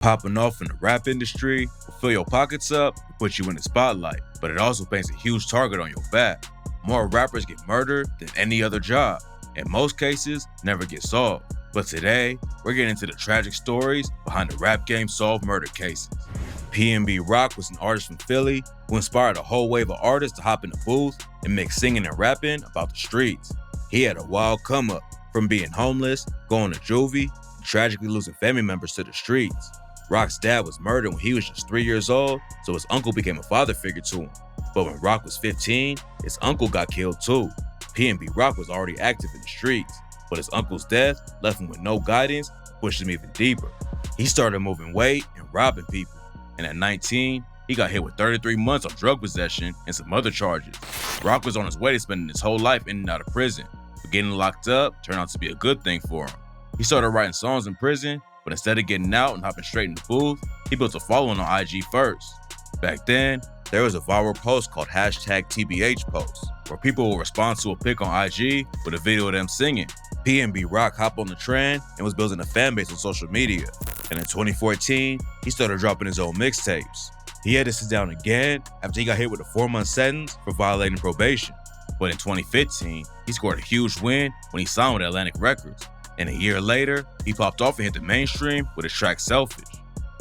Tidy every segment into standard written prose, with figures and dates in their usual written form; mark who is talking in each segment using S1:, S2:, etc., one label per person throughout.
S1: Popping off in the rap industry will fill your pockets up and put you in the spotlight, but it also paints a huge target on your back. More rappers get murdered than any other job. In most cases, never get solved. But today, we're getting into the tragic stories behind the rap game's solved murder cases. PnB Rock was an artist from Philly who inspired a whole wave of artists to hop in the booth and make singing and rapping about the streets. He had a wild come up, from being homeless, going to juvie, and tragically losing family members to the streets. Rock's dad was murdered when he was just 3 years old, so his uncle became a father figure to him. But when Rock was 15, his uncle got killed too. PnB Rock was already active in the streets, but his uncle's death left him with no guidance and pushed him even deeper. He started moving weight and robbing people, and at 19, he got hit with 33 months on drug possession and some other charges. Rock was on his way to spending his whole life in and out of prison, but getting locked up turned out to be a good thing for him. He started writing songs in prison, but instead of getting out and hopping straight in the booth, he built a following on IG first. Back then, there was a viral post called #TBH posts, where people would respond to a pic on IG with a video of them singing. PnB Rock hopped on the trend and was building a fan base on social media. And in 2014, he started dropping his own mixtapes. He had to sit down again after he got hit with a 4-month sentence for violating probation. But in 2015, he scored a huge win when he signed with Atlantic Records. And a year later, he popped off and hit the mainstream with his track Selfish.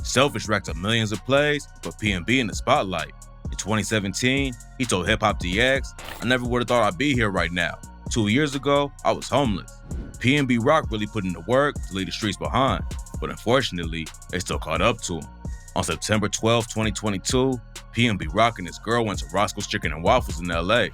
S1: Selfish racked up millions of plays and put PnB in the spotlight. In 2017, he told Hip Hop DX, "I never would have thought I'd be here right now. 2 years ago, I was homeless." PnB Rock really put in the work to leave the streets behind, but unfortunately, they still caught up to him. On September 12, 2022, PnB Rock and his girl went to Roscoe's Chicken and Waffles in LA.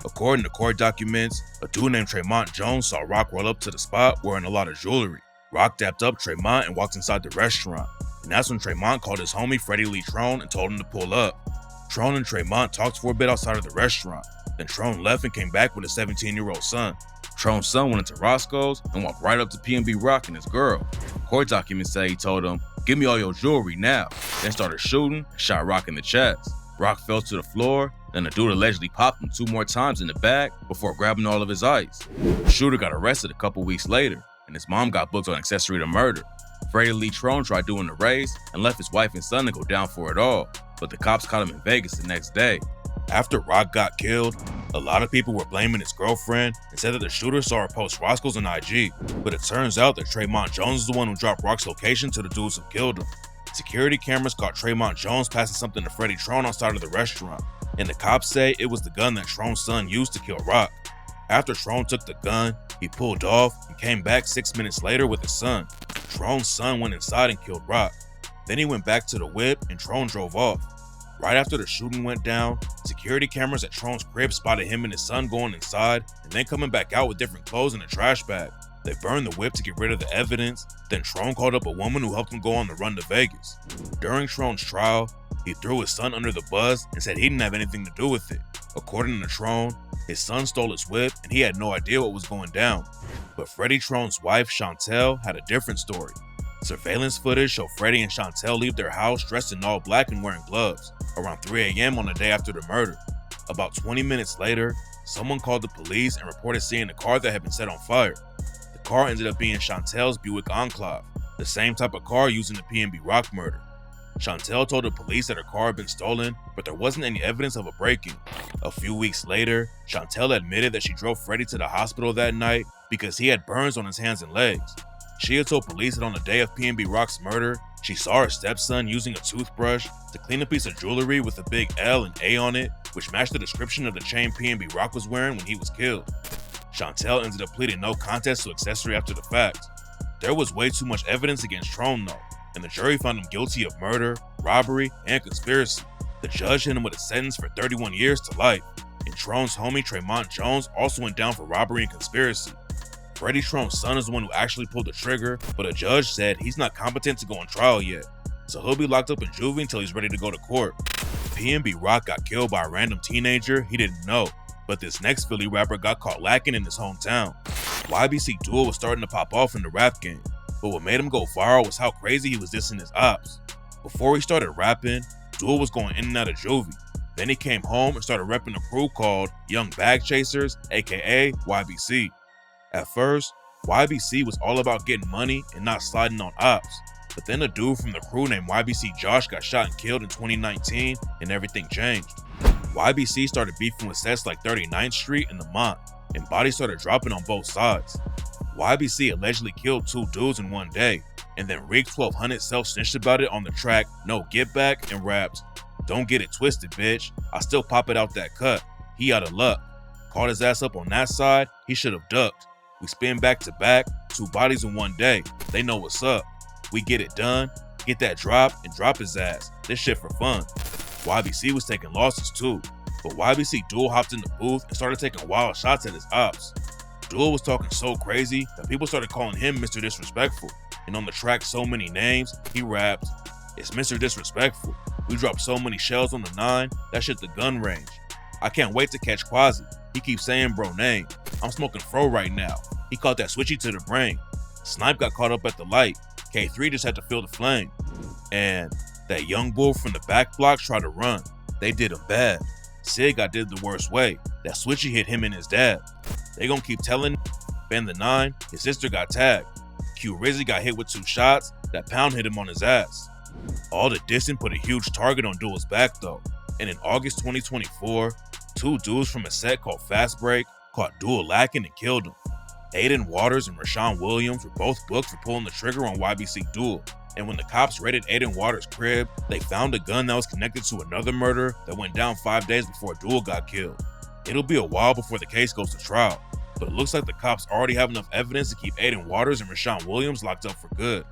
S1: According to court documents, a dude named Tremont Jones saw Rock roll up to the spot wearing a lot of jewelry. Rock dapped up Tremont and walked inside the restaurant, and that's when Tremont called his homie Freddie Lee Trone and told him to pull up. Trone and Tremont talked for a bit outside of the restaurant, then Trone left and came back with a 17-year-old son. Trone's son went into Roscoe's and walked right up to PnB Rock and his girl. Court documents say he told him, "Give me all your jewelry now," then started shooting and shot Rock in the chest. Rock fell to the floor, then the dude allegedly popped him 2 more times in the back before grabbing all of his ice. The shooter got arrested a couple weeks later, and his mom got booked on accessory to murder. Freddie Lee Trone tried doing the race and left his wife and son to go down for it all, but the cops caught him in Vegas the next day. After Rock got killed, a lot of people were blaming his girlfriend and said that the shooter saw her post Roscoe's on IG, but it turns out that Tremont Jones is the one who dropped Rock's location to the dudes who killed him. Security cameras caught Tremont Jones passing something to Freddie Trone outside of the restaurant, and the cops say it was the gun that Trone's son used to kill Rock. After Trone took the gun, he pulled off and came back 6 minutes later with his son. Trone's son went inside and killed Rock. Then he went back to the whip and Trone drove off. Right after the shooting went down, security cameras at Trone's crib spotted him and his son going inside and then coming back out with different clothes in a trash bag. They burned the whip to get rid of the evidence, then Trone called up a woman who helped him go on the run to Vegas. During Trone's trial, he threw his son under the bus and said he didn't have anything to do with it. According to Trone, his son stole his whip and he had no idea what was going down. But Freddie Trone's wife, Chantel, had a different story. Surveillance footage showed Freddie and Chantel leave their house dressed in all black and wearing gloves, around 3 a.m. on the day after the murder. About 20 minutes later, someone called the police and reported seeing a car that had been set on fire. The car ended up being Chantel's Buick Enclave, the same type of car used in the PnB Rock murder. Chantel told the police that her car had been stolen, but there wasn't any evidence of a break-in. A few weeks later, Chantel admitted that she drove Freddie to the hospital that night because he had burns on his hands and legs. She had told police that on the day of PnB Rock's murder, she saw her stepson using a toothbrush to clean a piece of jewelry with a big L and A on it, which matched the description of the chain PnB Rock was wearing when he was killed. Chantel ended up pleading no contest to accessory after the fact. There was way too much evidence against Trone though, and the jury found him guilty of murder, robbery, and conspiracy. The judge hit him with a sentence for 31 years to life, and Trone's homie Tremont Jones also went down for robbery and conspiracy. Freddie Trone's son is the one who actually pulled the trigger, but a judge said he's not competent to go on trial yet, so he'll be locked up in juvie until he's ready to go to court. PnB Rock got killed by a random teenager he didn't know, but this next Philly rapper got caught lacking in his hometown. YBC Dul was starting to pop off in the rap game, but what made him go viral was how crazy he was dissing his ops. Before he started rapping, Dul was going in and out of juvie. Then he came home and started repping a crew called Young Bag Chasers, aka YBC. At first, YBC was all about getting money and not sliding on ops. But then a dude from the crew named YBC Josh got shot and killed in 2019 and everything changed. YBC started beefing with sets like 39th Street and the Mont, and bodies started dropping on both sides. YBC allegedly killed 2 dudes in one day, and then Rig 1200 self-snitched about it on the track No Get Back and raps, "Don't get it twisted, bitch. I still pop it out that cut. He out of luck. Caught his ass up on that side, he should have ducked. We spin back to back, 2 bodies in one day. They know what's up. We get it done, get that drop, and drop his ass. This shit for fun." YBC was taking losses too, but YBC Dul hopped in the booth and started taking wild shots at his ops. Dul was talking so crazy that people started calling him Mr. Disrespectful, and on the track So Many Names, he rapped, "It's Mr. Disrespectful. We dropped so many shells on the 9, that shit the gun range. I can't wait to catch Quasi. He keeps saying bro name. I'm smoking fro right now. He caught that switchy to the brain. Snipe got caught up at the light. K3 just had to feel the flame. And that young bull from the back blocks tried to run. They did him bad. Sid got did the worst way. That switchy hit him and his dad. They gon' keep telling Ben the 9, his sister got tagged. Q Rizzy got hit with 2 shots. That pound hit him on his ass. All the distance put a huge target on Dul's back though. And in August 2024, 2 dudes from a set called Fast Break caught Dul lacking and killed him. Aiden Waters and Rashawn Williams were both booked for pulling the trigger on YBC Dul. And when the cops raided Aiden Waters' crib, they found a gun that was connected to another murder that went down 5 days before Dul got killed. It'll be a while before the case goes to trial, but it looks like the cops already have enough evidence to keep Aiden Waters and Rashawn Williams locked up for good.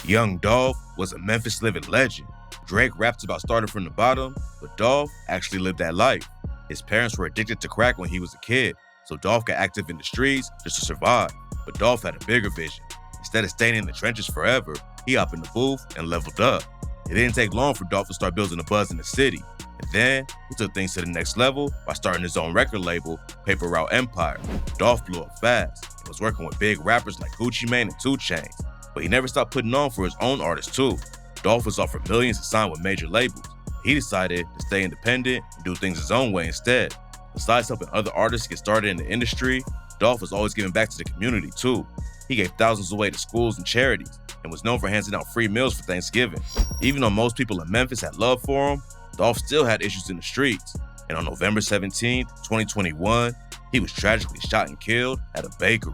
S1: Young Dolph was a Memphis living legend. Drake raps about starting from the bottom, but Dolph actually lived that life. His parents were addicted to crack when he was a kid, so Dolph got active in the streets just to survive. But Dolph had a bigger vision. Instead of staying in the trenches forever, he hopped in the booth and leveled up. It didn't take long for Dolph to start building a buzz in the city. And then, he took things to the next level by starting his own record label, Paper Route Empire. Dolph blew up fast and was working with big rappers like Gucci Mane and 2 Chainz. But he never stopped putting on for his own artists too. Dolph was offered millions to sign with major labels. He decided to stay independent and do things his own way instead. Besides helping other artists get started in the industry, Dolph was always giving back to the community too. He gave thousands away to schools and charities and was known for handing out free meals for Thanksgiving. Even though most people in Memphis had love for him, Dolph still had issues in the streets. And on November 17th, 2021, he was tragically shot and killed at a bakery.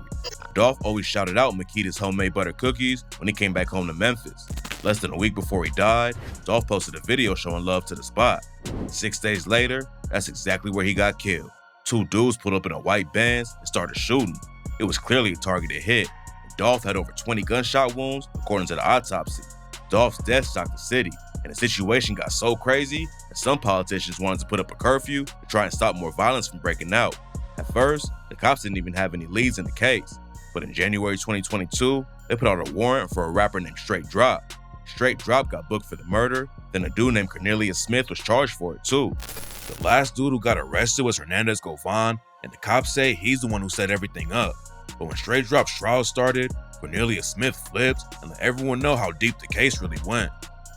S1: Dolph always shouted out Makita's homemade butter cookies when he came back home to Memphis. Less than a week before he died, Dolph posted a video showing love to the spot. 6 days later, that's exactly where he got killed. 2 dudes pulled up in a white Benz and started shooting. It was clearly a targeted hit. Dolph had over 20 gunshot wounds, according to the autopsy. Dolph's death shocked the city, and the situation got so crazy that some politicians wanted to put up a curfew to try and stop more violence from breaking out. At first, the cops didn't even have any leads in the case, but in January 2022, they put out a warrant for a rapper named Straight Drop. Straight Drop got booked for the murder, then a dude named Cornelius Smith was charged for it too. The last dude who got arrested was Hernandez Govan, and the cops say he's the one who set everything up. But when Straight Drop's trial started, Cornelius Smith flipped and let everyone know how deep the case really went.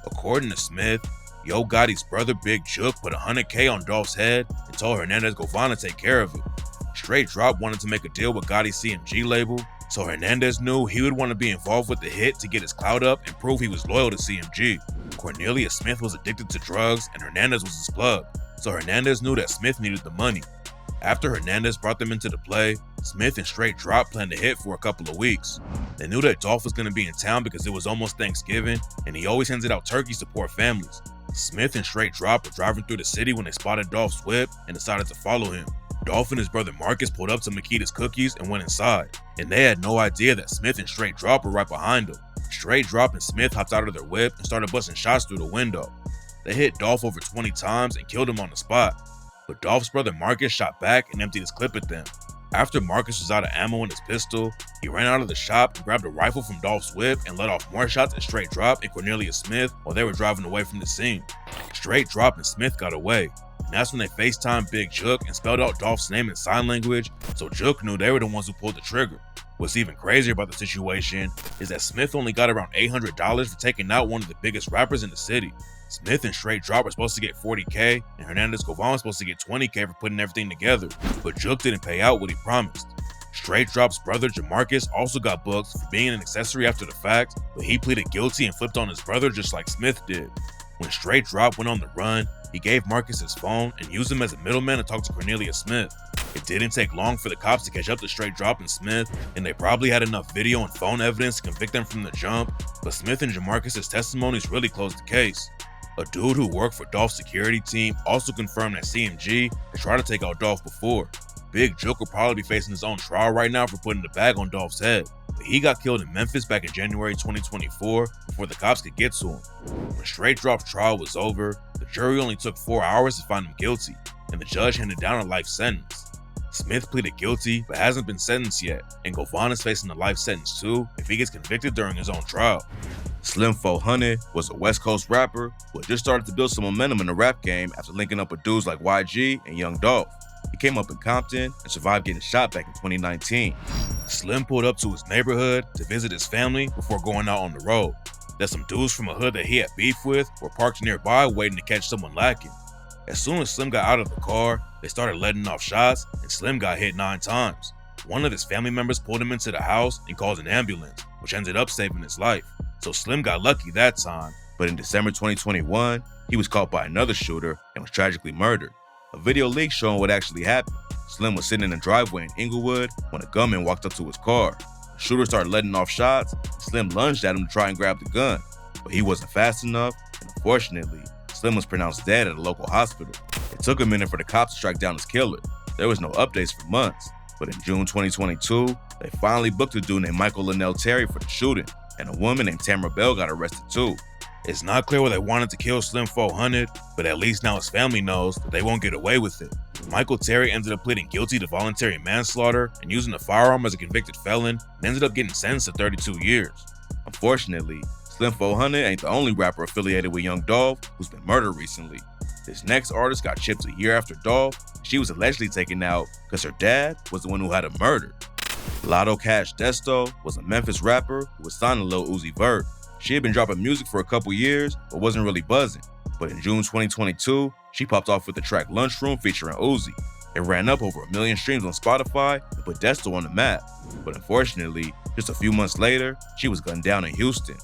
S1: According to Smith, Yo Gotti's brother Big Jook put $100K on Dolph's head and told Hernandez Govan to take care of it. Straight Drop wanted to make a deal with Gotti's CMG label, so Hernandez knew he would want to be involved with the hit to get his clout up and prove he was loyal to CMG. Cornelius Smith was addicted to drugs and Hernandez was his plug, so Hernandez knew that Smith needed the money. After Hernandez brought them into the play, Smith and Straight Drop planned to hit for a couple of weeks. They knew that Dolph was going to be in town because it was almost Thanksgiving, and he always handed out turkeys to poor families. Smith and Straight Drop were driving through the city when they spotted Dolph's whip and decided to follow him. Dolph and his brother Marcus pulled up to Makita's Cookies and went inside, and they had no idea that Smith and Straight Drop were right behind them. Straight Drop and Smith hopped out of their whip and started busting shots through the window. They hit Dolph over 20 times and killed him on the spot. But Dolph's brother Marcus shot back and emptied his clip at them. After Marcus was out of ammo in his pistol, he ran out of the shop and grabbed a rifle from Dolph's whip and let off more shots at Straight Drop and Cornelius Smith while they were driving away from the scene. Straight Drop and Smith got away, and that's when they FaceTimed Big Jook and spelled out Dolph's name in sign language, so Jook knew they were the ones who pulled the trigger. What's even crazier about the situation is that Smith only got around $800 for taking out one of the biggest rappers in the city. Smith and Straight Drop were supposed to get $40K, and Hernandez Govan was supposed to get $20K for putting everything together, but Jook didn't pay out what he promised. Straight Drop's brother Jamarcus also got booked for being an accessory after the fact, but he pleaded guilty and flipped on his brother just like Smith did. When Straight Drop went on the run, he gave Marcus his phone and used him as a middleman to talk to Cornelia Smith. It didn't take long for the cops to catch up to Straight Drop and Smith, and they probably had enough video and phone evidence to convict them from the jump, but Smith and Jamarcus' testimonies really closed the case. A dude who worked for Dolph's security team also confirmed that CMG had tried to take out Dolph before. Big Joke will probably be facing his own trial right now for putting the bag on Dolph's head, but he got killed in Memphis back in January 2024 before the cops could get to him. When Straight Drop's trial was over, the jury only took 4 hours to find him guilty, and the judge handed down a life sentence. Smith pleaded guilty but hasn't been sentenced yet, and Govan is facing a life sentence too if he gets convicted during his own trial. Slim 400 was a West Coast rapper who had just started to build some momentum in the rap game after linking up with dudes like YG and Young Dolph. He came up in Compton and survived getting shot back in 2019. Slim pulled up to his neighborhood to visit his family before going out on the road. There's some dudes from a hood that he had beef with were parked nearby waiting to catch someone lacking. As soon as Slim got out of the car, they started letting off shots and Slim got hit 9 times. One of his family members pulled him into the house and called an ambulance, which ended up saving his life. So Slim got lucky that time, but in December 2021, he was caught by another shooter and was tragically murdered. A video leak showing what actually happened. Slim was sitting in a driveway in Inglewood when a gunman walked up to his car. The shooter started letting off shots, and Slim lunged at him to try and grab the gun, but he wasn't fast enough, and unfortunately, Slim was pronounced dead at a local hospital. It took a minute for the cops to track down his killer. There was no updates for months, but in June 2022, they finally booked a dude named Michael Linnell Terry for the shooting, and a woman named Tamara Bell got arrested too. It's not clear why they wanted to kill Slim 400, but at least now his family knows that they won't get away with it. Michael Terry ended up pleading guilty to voluntary manslaughter and using a firearm as a convicted felon and ended up getting sentenced to 32 years. Unfortunately, Slim 400 ain't the only rapper affiliated with Young Dolph who's been murdered recently. This next artist got chipped a year after Dolph. She was allegedly taken out because her dad was the one who had her murdered. Lotto Cash Desto was a Memphis rapper who was signed to Lil Uzi Vert. She had been dropping music for a couple years, but wasn't really buzzing. But in June 2022, she popped off with the track Lunchroom featuring Uzi. It ran up over 1 million streams on Spotify and put Desto on the map. But unfortunately, just a few months later, she was gunned down in Houston.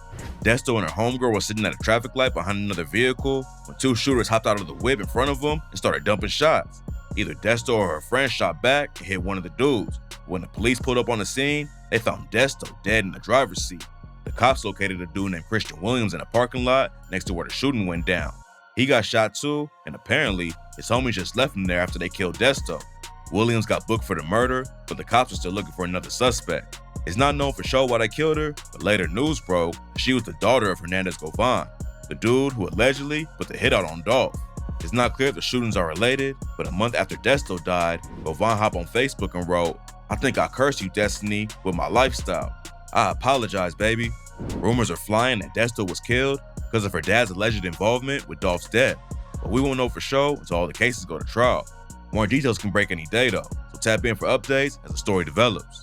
S1: Desto and her homegirl were sitting at a traffic light behind another vehicle when 2 shooters hopped out of the whip in front of them and started dumping shots. Either Desto or her friend shot back and hit one of the dudes. When the police pulled up on the scene, they found Desto dead in the driver's seat. The cops located a dude named Christian Williams in a parking lot next to where the shooting went down. He got shot too, and apparently, his homies just left him there after they killed Desto. Williams got booked for the murder, but the cops are still looking for another suspect. It's not known for sure why they killed her, but later news broke she was the daughter of Hernandez Govan, the dude who allegedly put the hit out on Dolph. It's not clear if the shootings are related, but a month after Desto died, Govan hopped on Facebook and wrote, "I think I cursed you, Destiny, with my lifestyle. I apologize, baby." Rumors are flying that Desto was killed because of her dad's alleged involvement with Dolph's death, but we won't know for sure until all the cases go to trial. More details can break any day though, so tap in for updates as the story develops.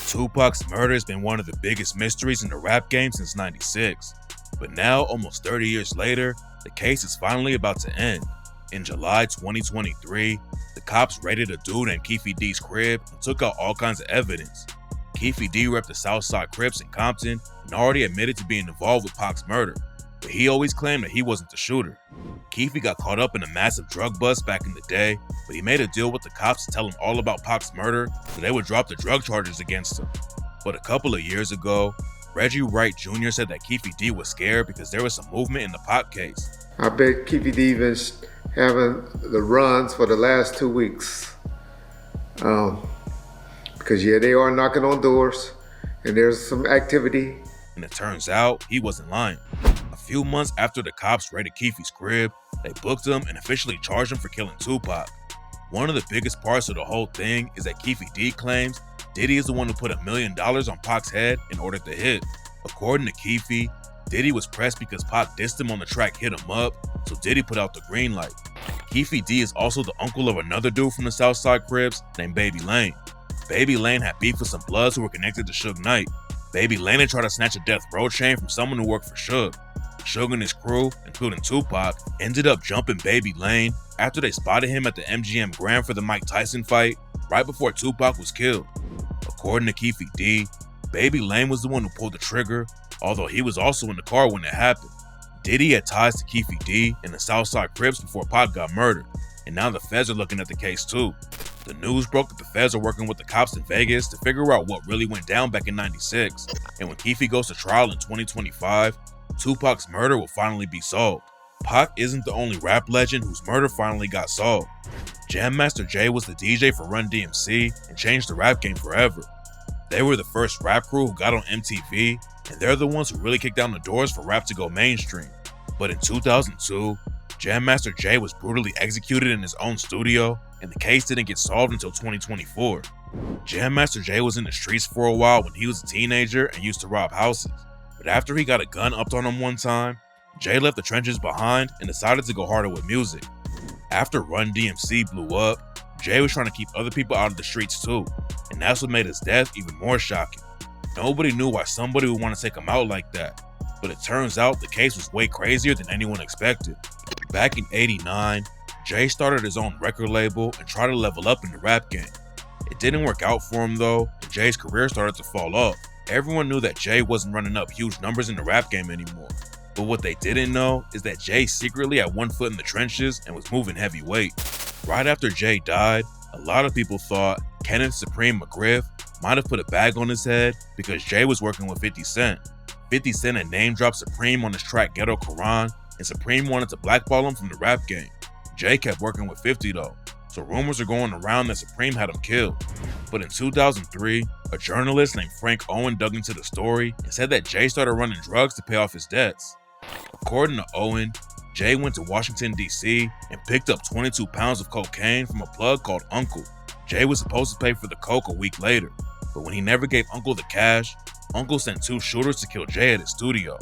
S1: Tupac's murder has been one of the biggest mysteries in the rap game since '96, but now, almost 30 years later, the case is finally about to end. In July 2023, the cops raided a dude named Keefe D's crib and took out all kinds of evidence. Keefe D repped the Southside Crips in Compton and already admitted to being involved with Pac's murder, but he always claimed that he wasn't the shooter. Keefe got caught up in a massive drug bust back in the day, but he made a deal with the cops to tell him all about Pac's murder so they would drop the drug charges against him. But a couple of years ago, Reggie Wright Jr. said that Keefe D was scared because there was some movement in the Pac case.
S2: I bet Keefe D been having the runs for the last 2 weeks. Because yeah, they are knocking on doors and there's some activity.
S1: And it turns out he wasn't lying. A few months after the cops raided Keefe's crib, they booked him and officially charged him for killing Tupac. One of the biggest parts of the whole thing is that Keefe D claims Diddy is the one who put $1 million on Pac's head in order to hit. According to Keefe, Diddy was pressed because Pac dissed him on the track Hit 'Em Up, so Diddy put out the green light. Keefe D is also the uncle of another dude from the Southside Crips named Baby Lane. Baby Lane had beef with some Bloods who were connected to Suge Knight. Baby Lane had tried to snatch a death row chain from someone who worked for Suge. Suge and his crew, including Tupac, ended up jumping Baby Lane after they spotted him at the MGM Grand for the Mike Tyson fight right before Tupac was killed. According to Keefe D, Baby Lane was the one who pulled the trigger, although he was also in the car when it happened. Diddy had ties to Keefe D and the Southside Crips before Pac got murdered, and now the feds are looking at the case too. The news broke that the feds are working with the cops in Vegas to figure out what really went down back in '96, and when Keefe goes to trial in 2025, Tupac's murder will finally be solved. Pac isn't the only rap legend whose murder finally got solved. Jam Master Jay was the DJ for Run DMC and changed the rap game forever. They were the first rap crew who got on MTV, and they're the ones who really kicked down the doors for rap to go mainstream. But in 2002, Jam Master Jay was brutally executed in his own studio, and the case didn't get solved until 2024. Jam Master Jay was in the streets for a while when he was a teenager and used to rob houses. But after he got a gun upped on him one time, Jay left the trenches behind and decided to go harder with music. After Run DMC blew up, Jay was trying to keep other people out of the streets too, and that's what made his death even more shocking. Nobody knew why somebody would want to take him out like that, but it turns out the case was way crazier than anyone expected. Back in '89, Jay started his own record label and tried to level up in the rap game. It didn't work out for him though, and Jay's career started to fall off. Everyone knew that Jay wasn't running up huge numbers in the rap game anymore. But what they didn't know is that Jay secretly had one foot in the trenches and was moving heavy weight. Right after Jay died, a lot of people thought Kenneth Supreme McGriff might have put a bag on his head because Jay was working with 50 Cent. 50 Cent had name dropped Supreme on his track Ghetto Quran, and Supreme wanted to blackball him from the rap game. Jay kept working with 50 though, so rumors are going around that Supreme had him killed. But in 2003, a journalist named Frank Owen dug into the story and said that Jay started running drugs to pay off his debts. According to Owen, Jay went to Washington, D.C. and picked up 22 pounds of cocaine from a plug called Uncle. Jay was supposed to pay for the coke a week later, but when he never gave Uncle the cash, Uncle sent 2 shooters to kill Jay at his studio.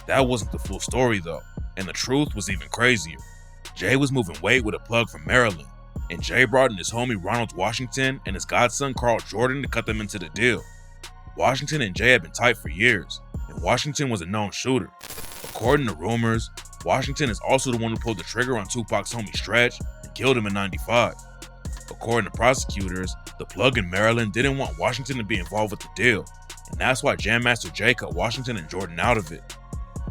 S1: That wasn't the full story though, and the truth was even crazier. Jay was moving weight with a plug from Maryland, and Jay brought in his homie Ronald Washington and his godson Carl Jordan to cut them into the deal. Washington and Jay had been tight for years, and Washington was a known shooter. According to rumors, Washington is also the one who pulled the trigger on Tupac's homie Stretch and killed him in '95. According to prosecutors, the plug in Maryland didn't want Washington to be involved with the deal, and that's why Jam Master Jay cut Washington and Jordan out of it.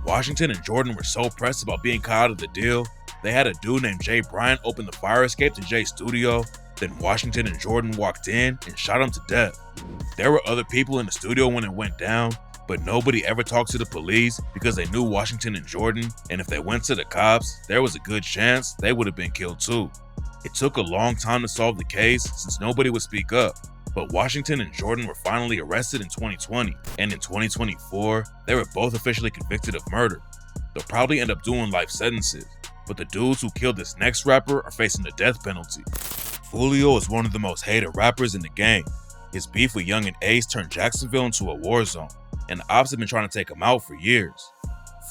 S1: Washington and Jordan were so pressed about being cut out of the deal, they had a dude named Jay Bryant open the fire escape to Jay's studio, then Washington and Jordan walked in and shot him to death. There were other people in the studio when it went down, but nobody ever talked to the police because they knew Washington and Jordan, and if they went to the cops, there was a good chance they would have been killed too. It took a long time to solve the case since nobody would speak up, but Washington and Jordan were finally arrested in 2020, and in 2024, they were both officially convicted of murder. They'll probably end up doing life sentences, but the dudes who killed this next rapper are facing the death penalty. Foolio is one of the most hated rappers in the game. His beef with Young and Ace turned Jacksonville into a war zone, and the ops have been trying to take him out for years.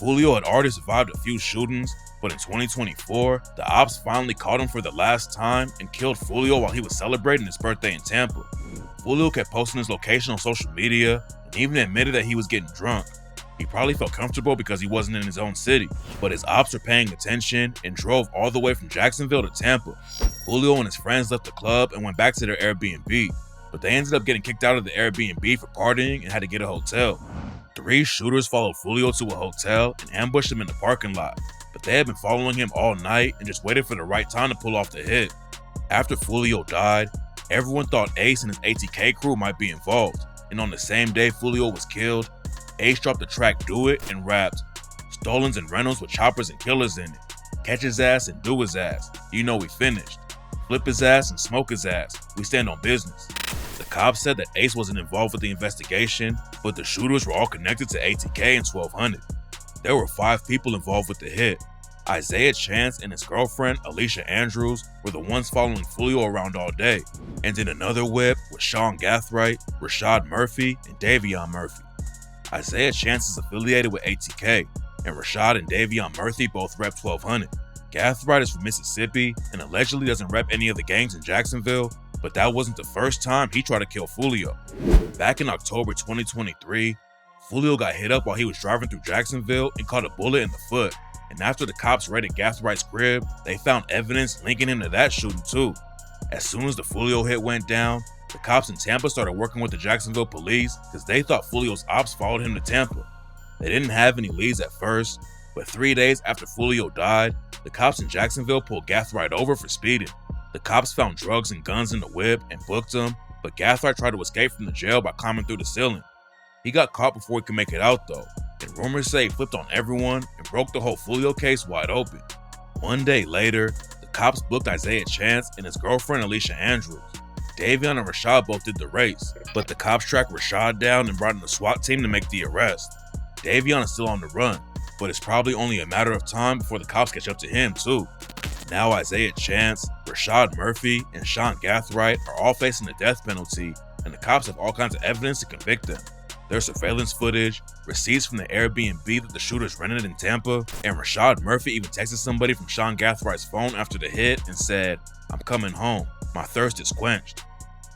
S1: Foolio had already survived a few shootings, but in 2024, the ops finally caught him for the last time and killed Foolio while he was celebrating his birthday in Tampa. Foolio kept posting his location on social media and even admitted that he was getting drunk. He probably felt comfortable because he wasn't in his own city, but his ops were paying attention and drove all the way from Jacksonville to Tampa. Foolio and his friends left the club and went back to their Airbnb, but they ended up getting kicked out of the Airbnb for partying and had to get a hotel. 3 shooters followed Foolio to a hotel and ambushed him in the parking lot, but they had been following him all night and just waited for the right time to pull off the hit. After Foolio died, everyone thought Ace and his ATK crew might be involved, and on the same day Foolio was killed, Ace dropped the track Do It and rapped, "Stolens and rentals with choppers and killers in it. Catch his ass and do his ass. You know we finished. Flip his ass and smoke his ass. We stand on business." The cops said that Ace wasn't involved with the investigation, but the shooters were all connected to ATK and 1200. There were 5 people involved with the hit. Isaiah Chance and his girlfriend, Alicia Andrews, were the ones following Foolio around all day. And in another whip was Sean Gathright, Rashad Murphy, and Davion Murphy. Isaiah Chance is affiliated with ATK, and Rashad and Davion Murphy both rep 1200. Gathright is from Mississippi and allegedly doesn't rep any of the gangs in Jacksonville, but that wasn't the first time he tried to kill Foolio. Back in October 2023, Foolio got hit up while he was driving through Jacksonville and caught a bullet in the foot, and after the cops raided Gathwright's crib, they found evidence linking him to that shooting too. As soon as the Foolio hit went down, The cops in Tampa started working with the Jacksonville police because they thought Foolio's ops followed him to Tampa. They didn't have any leads at first, but 3 days after Foolio died, the cops in Jacksonville pulled Gathright over for speeding. The cops found drugs and guns in the whip and booked him, but Gathright tried to escape from the jail by climbing through the ceiling. He got caught before he could make it out though, and rumors say he flipped on everyone and broke the whole Foolio case wide open. 1 day later, the cops booked Isaiah Chance and his girlfriend Alicia Andrews. Davion and Rashad both did the race, but the cops tracked Rashad down and brought in the SWAT team to make the arrest. Davion is still on the run, but it's probably only a matter of time before the cops catch up to him too. Now Isaiah Chance, Rashad Murphy, and Sean Gathright are all facing the death penalty, and the cops have all kinds of evidence to convict them. There's surveillance footage, receipts from the Airbnb that the shooters rented in Tampa, and Rashad Murphy even texted somebody from Sean Gathright's phone after the hit and said, "I'm coming home. My thirst is quenched."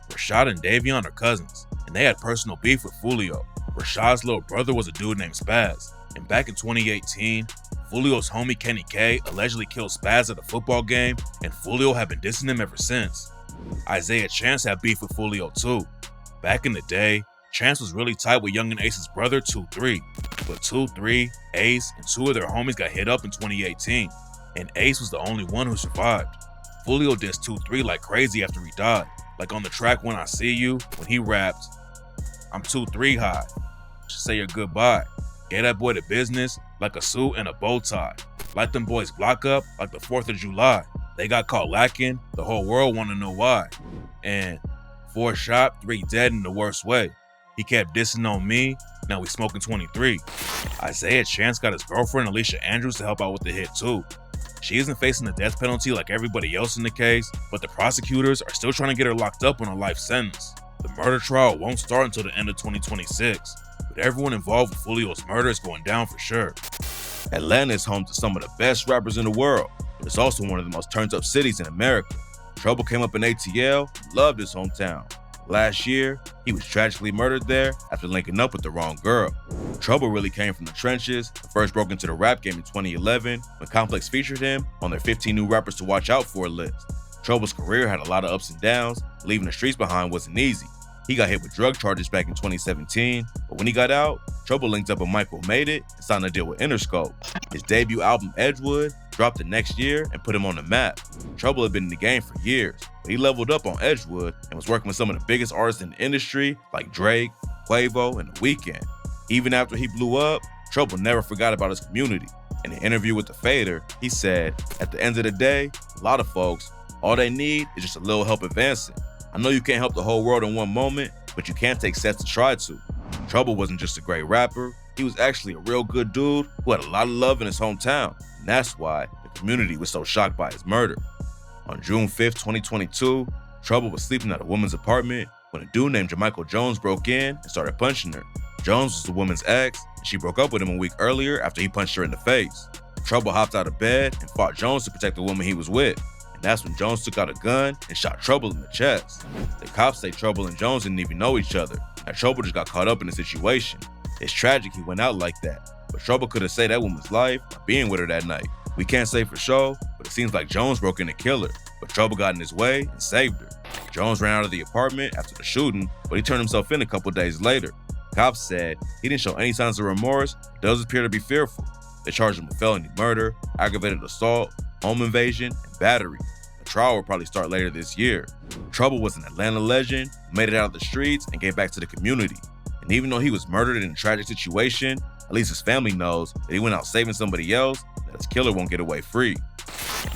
S1: Rashad and Davion are cousins, and they had personal beef with Foolio. Rashad's little brother was a dude named Spaz, and back in 2018, Foolio's homie Kenny K allegedly killed Spaz at a football game, and Foolio had been dissing him ever since. Isaiah Chance had beef with Foolio too. Back in the day, Chance was really tight with Young and Ace's brother 2-3, but 2-3, Ace, and 2 of their homies got hit up in 2018, and Ace was the only one who survived. Foolio dissed 2-3 like crazy after he died, like on the track When I See You, when he rapped, "I'm 2-3 high, should say your goodbye, get that boy to business like a suit and a bow tie, light them boys block up like the 4th of July, they got caught lacking, the whole world wanna know why, and 4 shot, 3 dead in the worst way. He kept dissing on me, now we smoking 23. Isaiah Chance got his girlfriend Alicia Andrews to help out with the hit too. She isn't facing the death penalty like everybody else in the case, but the prosecutors are still trying to get her locked up on a life sentence. The murder trial won't start until the end of 2026, but everyone involved with Foolio's murder is going down for sure.
S3: Atlanta is home to some of the best rappers in the world, but it's also one of the most turned up cities in America. Trouble came up in ATL, loved his hometown. Last year, he was tragically murdered there after linking up with the wrong girl. Trouble really came from the trenches and first broke into the rap game in 2011 when Complex featured him on their 15 New Rappers to Watch Out For list. Trouble's career had a lot of ups and downs, leaving the streets behind wasn't easy. He got hit with drug charges back in 2017, but when he got out, Trouble linked up with Michael Made It and signed a deal with Interscope. His debut album, Edgewood, dropped the next year and put him on the map. Trouble had been in the game for years, but he leveled up on Edgewood and was working with some of the biggest artists in the industry like Drake, Quavo, and The Weeknd. Even after he blew up, Trouble never forgot about his community. In an interview with The Fader, he said, "At the end of the day, a lot of folks, all they need is just a little help advancing. I know you can't help the whole world in one moment, but you can take steps to try to." Trouble wasn't just a great rapper, he was actually a real good dude who had a lot of love in his hometown, and that's why the community was so shocked by his murder. On June 5th, 2022, Trouble was sleeping at a woman's apartment when a dude named Jamichael Jones broke in and started punching her. Jones was the woman's ex, and she broke up with him a week earlier after he punched her in the face. Trouble hopped out of bed and fought Jones to protect the woman he was with. And that's when Jones took out a gun and shot Trouble in the chest. The cops say Trouble and Jones didn't even know each other, and Trouble just got caught up in the situation. It's tragic he went out like that, but Trouble could have saved that woman's life by being with her that night. We can't say for sure, but it seems like Jones broke in to kill her, but Trouble got in his way and saved her. Jones ran out of the apartment after the shooting, but he turned himself in a couple days later. Cops said he didn't show any signs of remorse, but does appear to be fearful. They charged him with felony murder, aggravated assault, home invasion, and battery. The trial will probably start later this year. Trouble was an Atlanta legend, who made it out of the streets and gave back to the community. And even though he was murdered in a tragic situation, at least his family knows that he went out saving somebody else, that his killer won't get away free.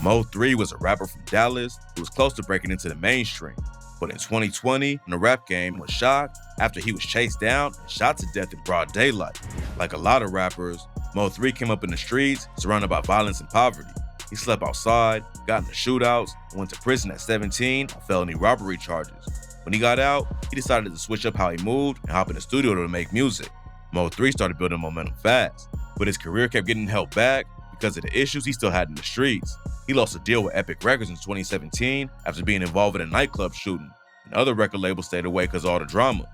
S3: Mo3 was a rapper from Dallas who was close to breaking into the mainstream. But in 2020, when the rap game was shocked after he was chased down and shot to death in broad daylight. Like a lot of rappers, Mo3 came up in the streets surrounded by violence and poverty. He slept outside, got into shootouts, and went to prison at 17 on felony robbery charges. When he got out, he decided to switch up how he moved and hop in the studio to make music. Mo3 started building momentum fast, but his career kept getting held back because of the issues he still had in the streets. He lost a deal with Epic Records in 2017 after being involved in a nightclub shooting, and other record labels stayed away because of all the drama.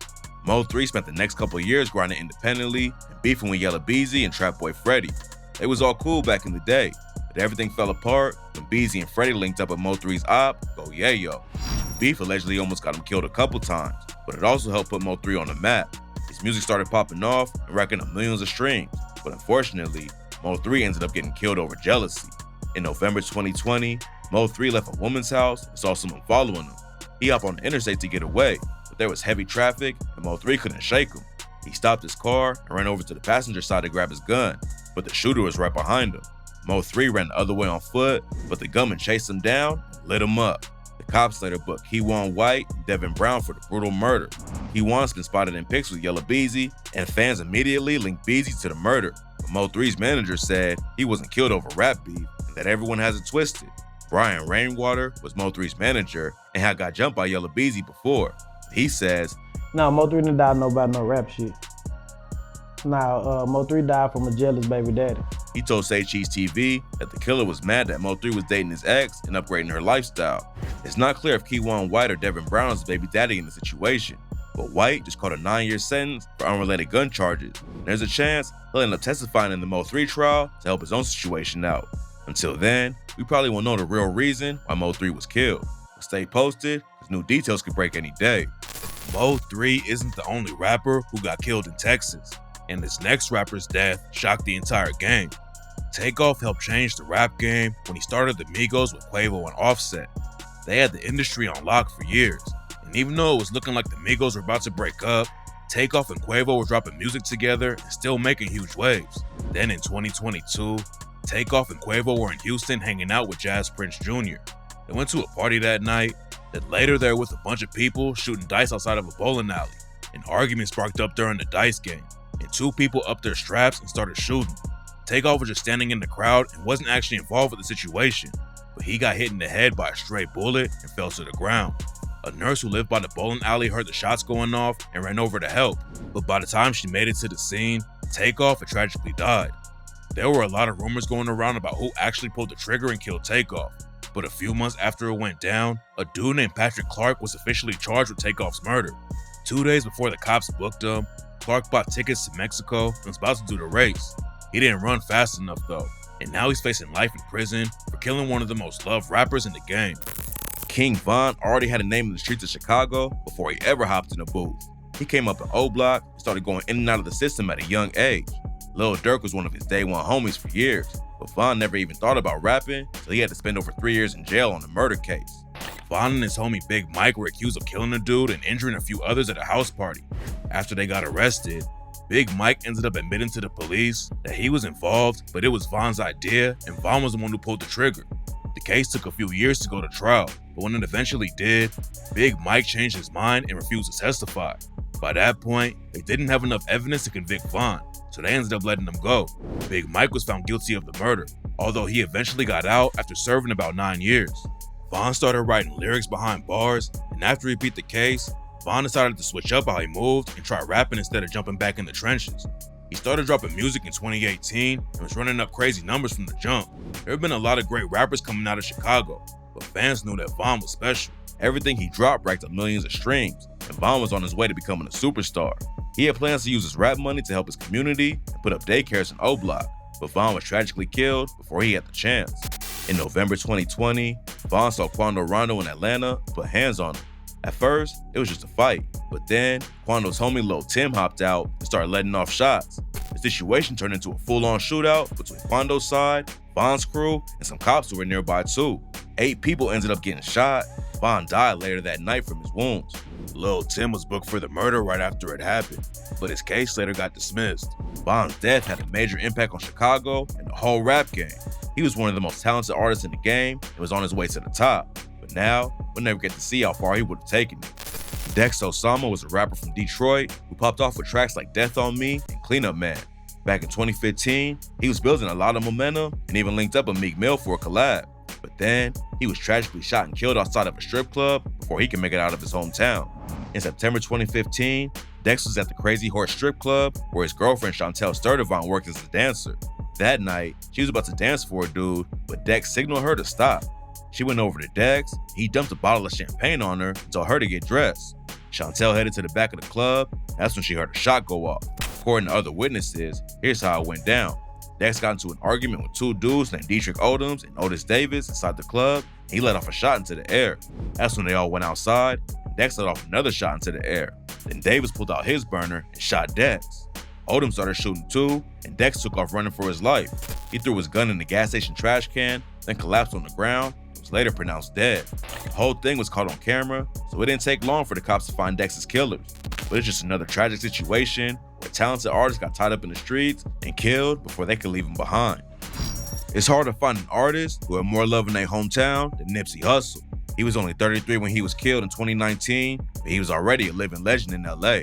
S3: Mo3 spent the next couple of years grinding independently and beefing with Yella Beezy and Trap Boy Freddy. They was all cool back in the day, but everything fell apart when Beezy and Freddy linked up with Mo3's op, Go Yayo. beef allegedly almost got him killed a couple times, but it also helped put Mo3 on the map. His music started popping off and racking up millions of streams, but unfortunately, Mo3 ended up getting killed over jealousy. In November 2020, Mo3 left a woman's house and saw someone following him. He hopped on the interstate to get away, but there was heavy traffic and Mo3 couldn't shake him. He stopped his car and ran over to the passenger side to grab his gun, but the shooter was right behind him. Mo3 ran the other way on foot, but the gunman chased him down and lit him up. The cops later booked Keywan White and Devin Brown for the brutal murder. Keywan's been spotted in pics with Yella Beezy, and fans immediately linked Beezy to the murder. But Mo3's manager said he wasn't killed over rap beef and that everyone has it twisted. Brian Rainwater was Mo3's manager and had got jumped by Yella Beezy before. He says,
S4: "Nah, Mo3 didn't die about no rap shit. Nah, Mo3 died from a jealous baby daddy."
S3: He told Say Cheese TV that the killer was mad that Mo3 was dating his ex and upgrading her lifestyle. It's not clear if Keywan White or Devin Brown is the baby daddy in the situation, but White just caught a 9-year sentence for unrelated gun charges. There's a chance he'll end up testifying in the Mo3 trial to help his own situation out. Until then, we probably won't know the real reason why Mo3 was killed. But stay posted, because new details could break any day.
S1: Mo3 isn't the only rapper who got killed in Texas, and this next rapper's death shocked the entire game. Takeoff helped change the rap game when he started the Migos with Quavo and Offset. They had the industry on lock for years, and even though it was looking like the Migos were about to break up, Takeoff and Quavo were dropping music together and still making huge waves. Then in 2022, Takeoff and Quavo were in Houston hanging out with Jazz Prince Jr. They went to a party that night, then later they were with a bunch of people shooting dice outside of a bowling alley. An argument sparked up during the dice game, and 2 people upped their straps and started shooting. Takeoff was just standing in the crowd and wasn't actually involved with the situation, but he got hit in the head by a stray bullet and fell to the ground. A nurse who lived by the bowling alley heard the shots going off and ran over to help, but by the time she made it to the scene, Takeoff had tragically died. There were a lot of rumors going around about who actually pulled the trigger and killed Takeoff, but a few months after it went down, a dude named Patrick Clark was officially charged with Takeoff's murder. 2 days before the cops booked him, Clark bought tickets to Mexico and was about to do the race. He didn't run fast enough though, and now he's facing life in prison for killing one of the most loved rappers in the game.
S3: King Von already had a name in the streets of Chicago before he ever hopped in a booth. He came up in O Block and started going in and out of the system at a young age. Lil Durk was one of his day one homies for years, but Von never even thought about rapping, so he had to spend over 3 years in jail on a murder case. Von and his homie Big Mike were accused of killing a dude and injuring a few others at a house party. After they got arrested, Big Mike ended up admitting to the police that he was involved, but it was Von's idea and Von was the one who pulled the trigger. The case took a few years to go to trial, but when it eventually did, Big Mike changed his mind and refused to testify. By that point, they didn't have enough evidence to convict Von, so they ended up letting him go. Big Mike was found guilty of the murder, although he eventually got out after serving about 9 years. Von started writing lyrics behind bars, and after he beat the case, Von decided to switch up how he moved and try rapping instead of jumping back in the trenches. He started dropping music in 2018 and was running up crazy numbers from the jump. There have been a lot of great rappers coming out of Chicago, but fans knew that Von was special. Everything he dropped racked up millions of streams, and Von was on his way to becoming a superstar. He had plans to use his rap money to help his community and put up daycares in O Block, but Von was tragically killed before he had the chance. In November 2020, Von saw Quando Rondo in Atlanta and put hands on him. At first, it was just a fight, but then Quando's homie Lil Tim hopped out and started letting off shots. The situation turned into a full-on shootout between Quando's side, Von's crew, and some cops who were nearby too. 8 people ended up getting shot. Von died later that night from his wounds. Lil Tim was booked for the murder right after it happened, but his case later got dismissed. Von's death had a major impact on Chicago and the whole rap game. He was one of the most talented artists in the game and was on his way to the top. But now, we'll never get to see how far he would have taken it. Dex Osama was a rapper from Detroit who popped off with tracks like Death on Me and Cleanup Man. Back in 2015, he was building a lot of momentum and even linked up with Meek Mill for a collab. But then, he was tragically shot and killed outside of a strip club before he could make it out of his hometown. In September 2015, Dex was at the Crazy Horse strip club where his girlfriend Chantel Sturdivant worked as a dancer. That night, she was about to dance for a dude, but Dex signaled her to stop. She went over to Dex, he dumped a bottle of champagne on her and told her to get dressed. Chantel headed to the back of the club, that's when she heard a shot go off. According to other witnesses, here's how it went down. Dex got into an argument with two dudes named Dietrich Odoms and Otis Davis inside the club, and he let off a shot into the air. That's when they all went outside, and Dex let off another shot into the air. Then Davis pulled out his burner and shot Dex. Odom started shooting too, and Dex took off running for his life. He threw his gun in the gas station trash can, then collapsed on the ground, and was later pronounced dead. The whole thing was caught on camera, so it didn't take long for the cops to find Dex's killers. But it's just another tragic situation where talented artists got tied up in the streets and killed before they could leave them behind. It's hard to find an artist who had more love in their hometown than Nipsey Hussle. He was only 33 when he was killed in 2019, but he was already a living legend in LA.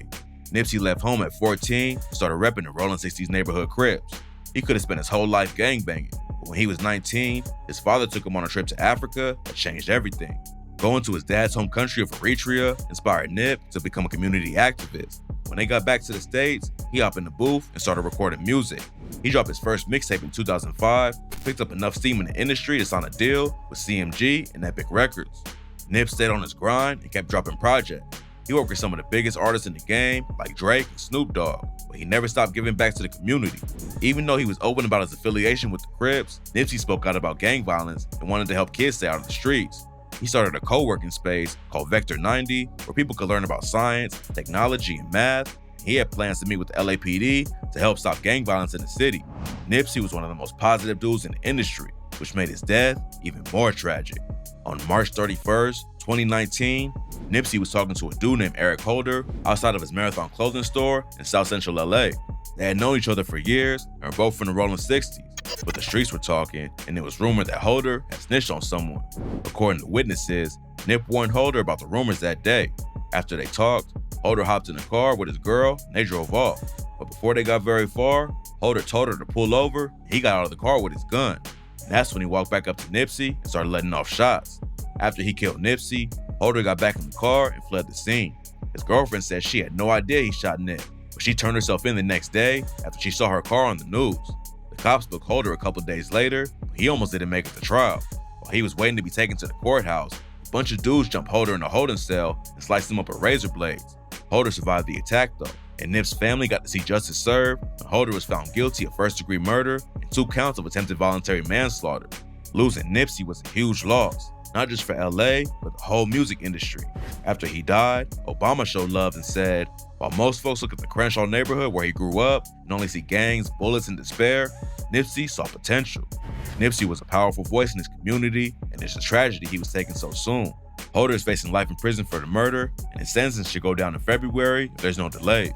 S3: Nipsey left home at 14 and started repping the Rolling 60s neighborhood cribs. He could have spent his whole life gangbanging, but when he was 19, his father took him on a trip to Africa that changed everything. Going to his dad's home country of Eritrea inspired Nip to become a community activist. When they got back to the States, he hopped in the booth and started recording music. He dropped his first mixtape in 2005, picked up enough steam in the industry to sign a deal with CMG and Epic Records. Nip stayed on his grind and kept dropping projects. He worked with some of the biggest artists in the game, like Drake and Snoop Dogg, but he never stopped giving back to the community. Even though he was open about his affiliation with the Crips, Nipsey spoke out about gang violence and wanted to help kids stay out of the streets. He started a co-working space called Vector 90, where people could learn about science, technology, and math. He had plans to meet with the LAPD to help stop gang violence in the city. Nipsey was one of the most positive dudes in the industry, which made his death even more tragic. On March 31st, 2019, Nipsey was talking to a dude named Eric Holder outside of his Marathon clothing store in South Central LA. They had known each other for years and were both from the Rolling 60s, but the streets were talking, and it was rumored that Holder had snitched on someone. According to witnesses, Nip warned Holder about the rumors that day. After they talked, Holder hopped in the car with his girl and they drove off. But before they got very far, Holder told her to pull over. He got out of the car with his gun. And that's when he walked back up to Nipsey and started letting off shots. After he killed Nipsey, Holder got back in the car and fled the scene. His girlfriend said she had no idea he shot Nip, but she turned herself in the next day after she saw her car on the news. The cops booked Holder a couple days later, but he almost didn't make it to trial. While he was waiting to be taken to the courthouse, a bunch of dudes jumped Holder in a holding cell and sliced him up with razor blades. Holder survived the attack though, and Nip's family got to see justice served, and Holder was found guilty of first-degree murder and 2 counts of attempted voluntary manslaughter. Losing Nipsey was a huge loss, not just for LA, but the whole music industry. After he died, Obama showed love and said, while most folks look at the Crenshaw neighborhood where he grew up and only see gangs, bullets, and despair, Nipsey saw potential. Nipsey was a powerful voice in his community, and it's a tragedy he was taken so soon. Holder is facing life in prison for the murder, and his sentence should go down in February if there's no delays.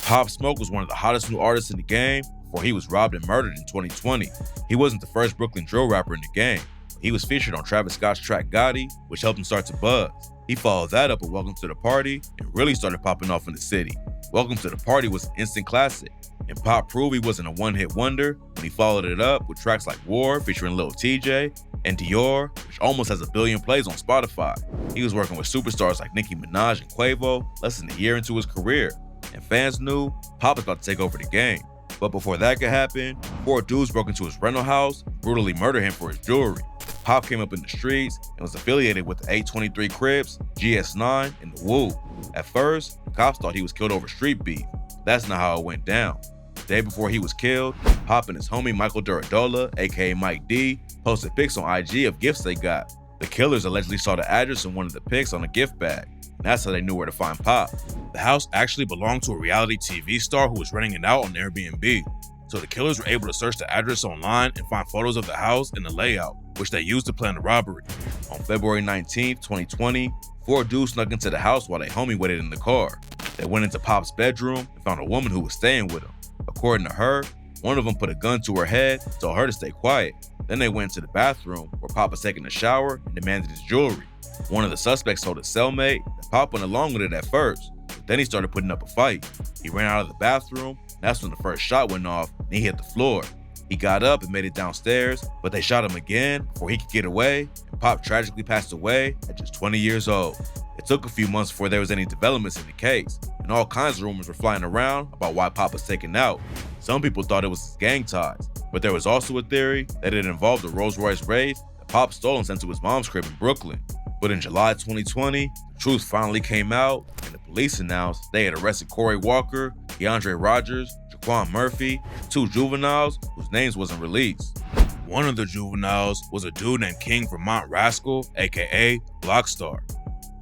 S3: Pop Smoke was one of the hottest new artists in the game before he was robbed and murdered in 2020. He wasn't the first Brooklyn drill rapper in the game. He was featured on Travis Scott's track Gotti, which helped him start to buzz. He followed that up with Welcome to the Party and really started popping off in the city. Welcome to the Party was an instant classic, and Pop proved he wasn't a one-hit wonder when he followed it up with tracks like War featuring Lil TJ and Dior, which almost has 1 billion plays on Spotify. He was working with superstars like Nicki Minaj and Quavo less than a year into his career, and fans knew Pop was about to take over the game. But before that could happen, 4 dudes broke into his rental house and brutally murdered him for his jewelry. Pop came up in the streets and was affiliated with the 823 Crips, GS9, and the Wu. At first, the cops thought he was killed over street beef. That's not how it went down. The day before he was killed, Pop and his homie Michael Duradola, aka Mike D, posted pics on IG of gifts they got. The killers allegedly saw the address in one of the pics on a gift bag, and that's how they knew where to find Pop. The house actually belonged to a reality TV star who was renting it out on Airbnb. So the killers were able to search the address online and find photos of the house and the layout, which they used to plan the robbery. On February 19th, 2020, 4 dudes snuck into the house while their homie waited in the car. They went into Pop's bedroom and found a woman who was staying with him. According to her, one of them put a gun to her head and told her to stay quiet. Then they went into the bathroom where Pop was taking a shower and demanded his jewelry. One of the suspects told his cellmate that Pop went along with it at first, but then he started putting up a fight. He ran out of the bathroom, and that's when the first shot went off and he hit the floor. He got up and made it downstairs, but they shot him again before he could get away, and Pop tragically passed away at just 20 years old. It took a few months before there was any developments in the case, and all kinds of rumors were flying around about why Pop was taken out. Some people thought it was his gang ties, but there was also a theory that it involved a Rolls-Royce Wraith that Pop stole and sent to his mom's crib in Brooklyn. But in July 2020, the truth finally came out, and the police announced they had arrested Corey Walker, DeAndre Rogers, Quan Murphy, 2 juveniles whose names wasn't released.
S1: One of the juveniles was a dude named King Vermont Rascal, aka Blockstar.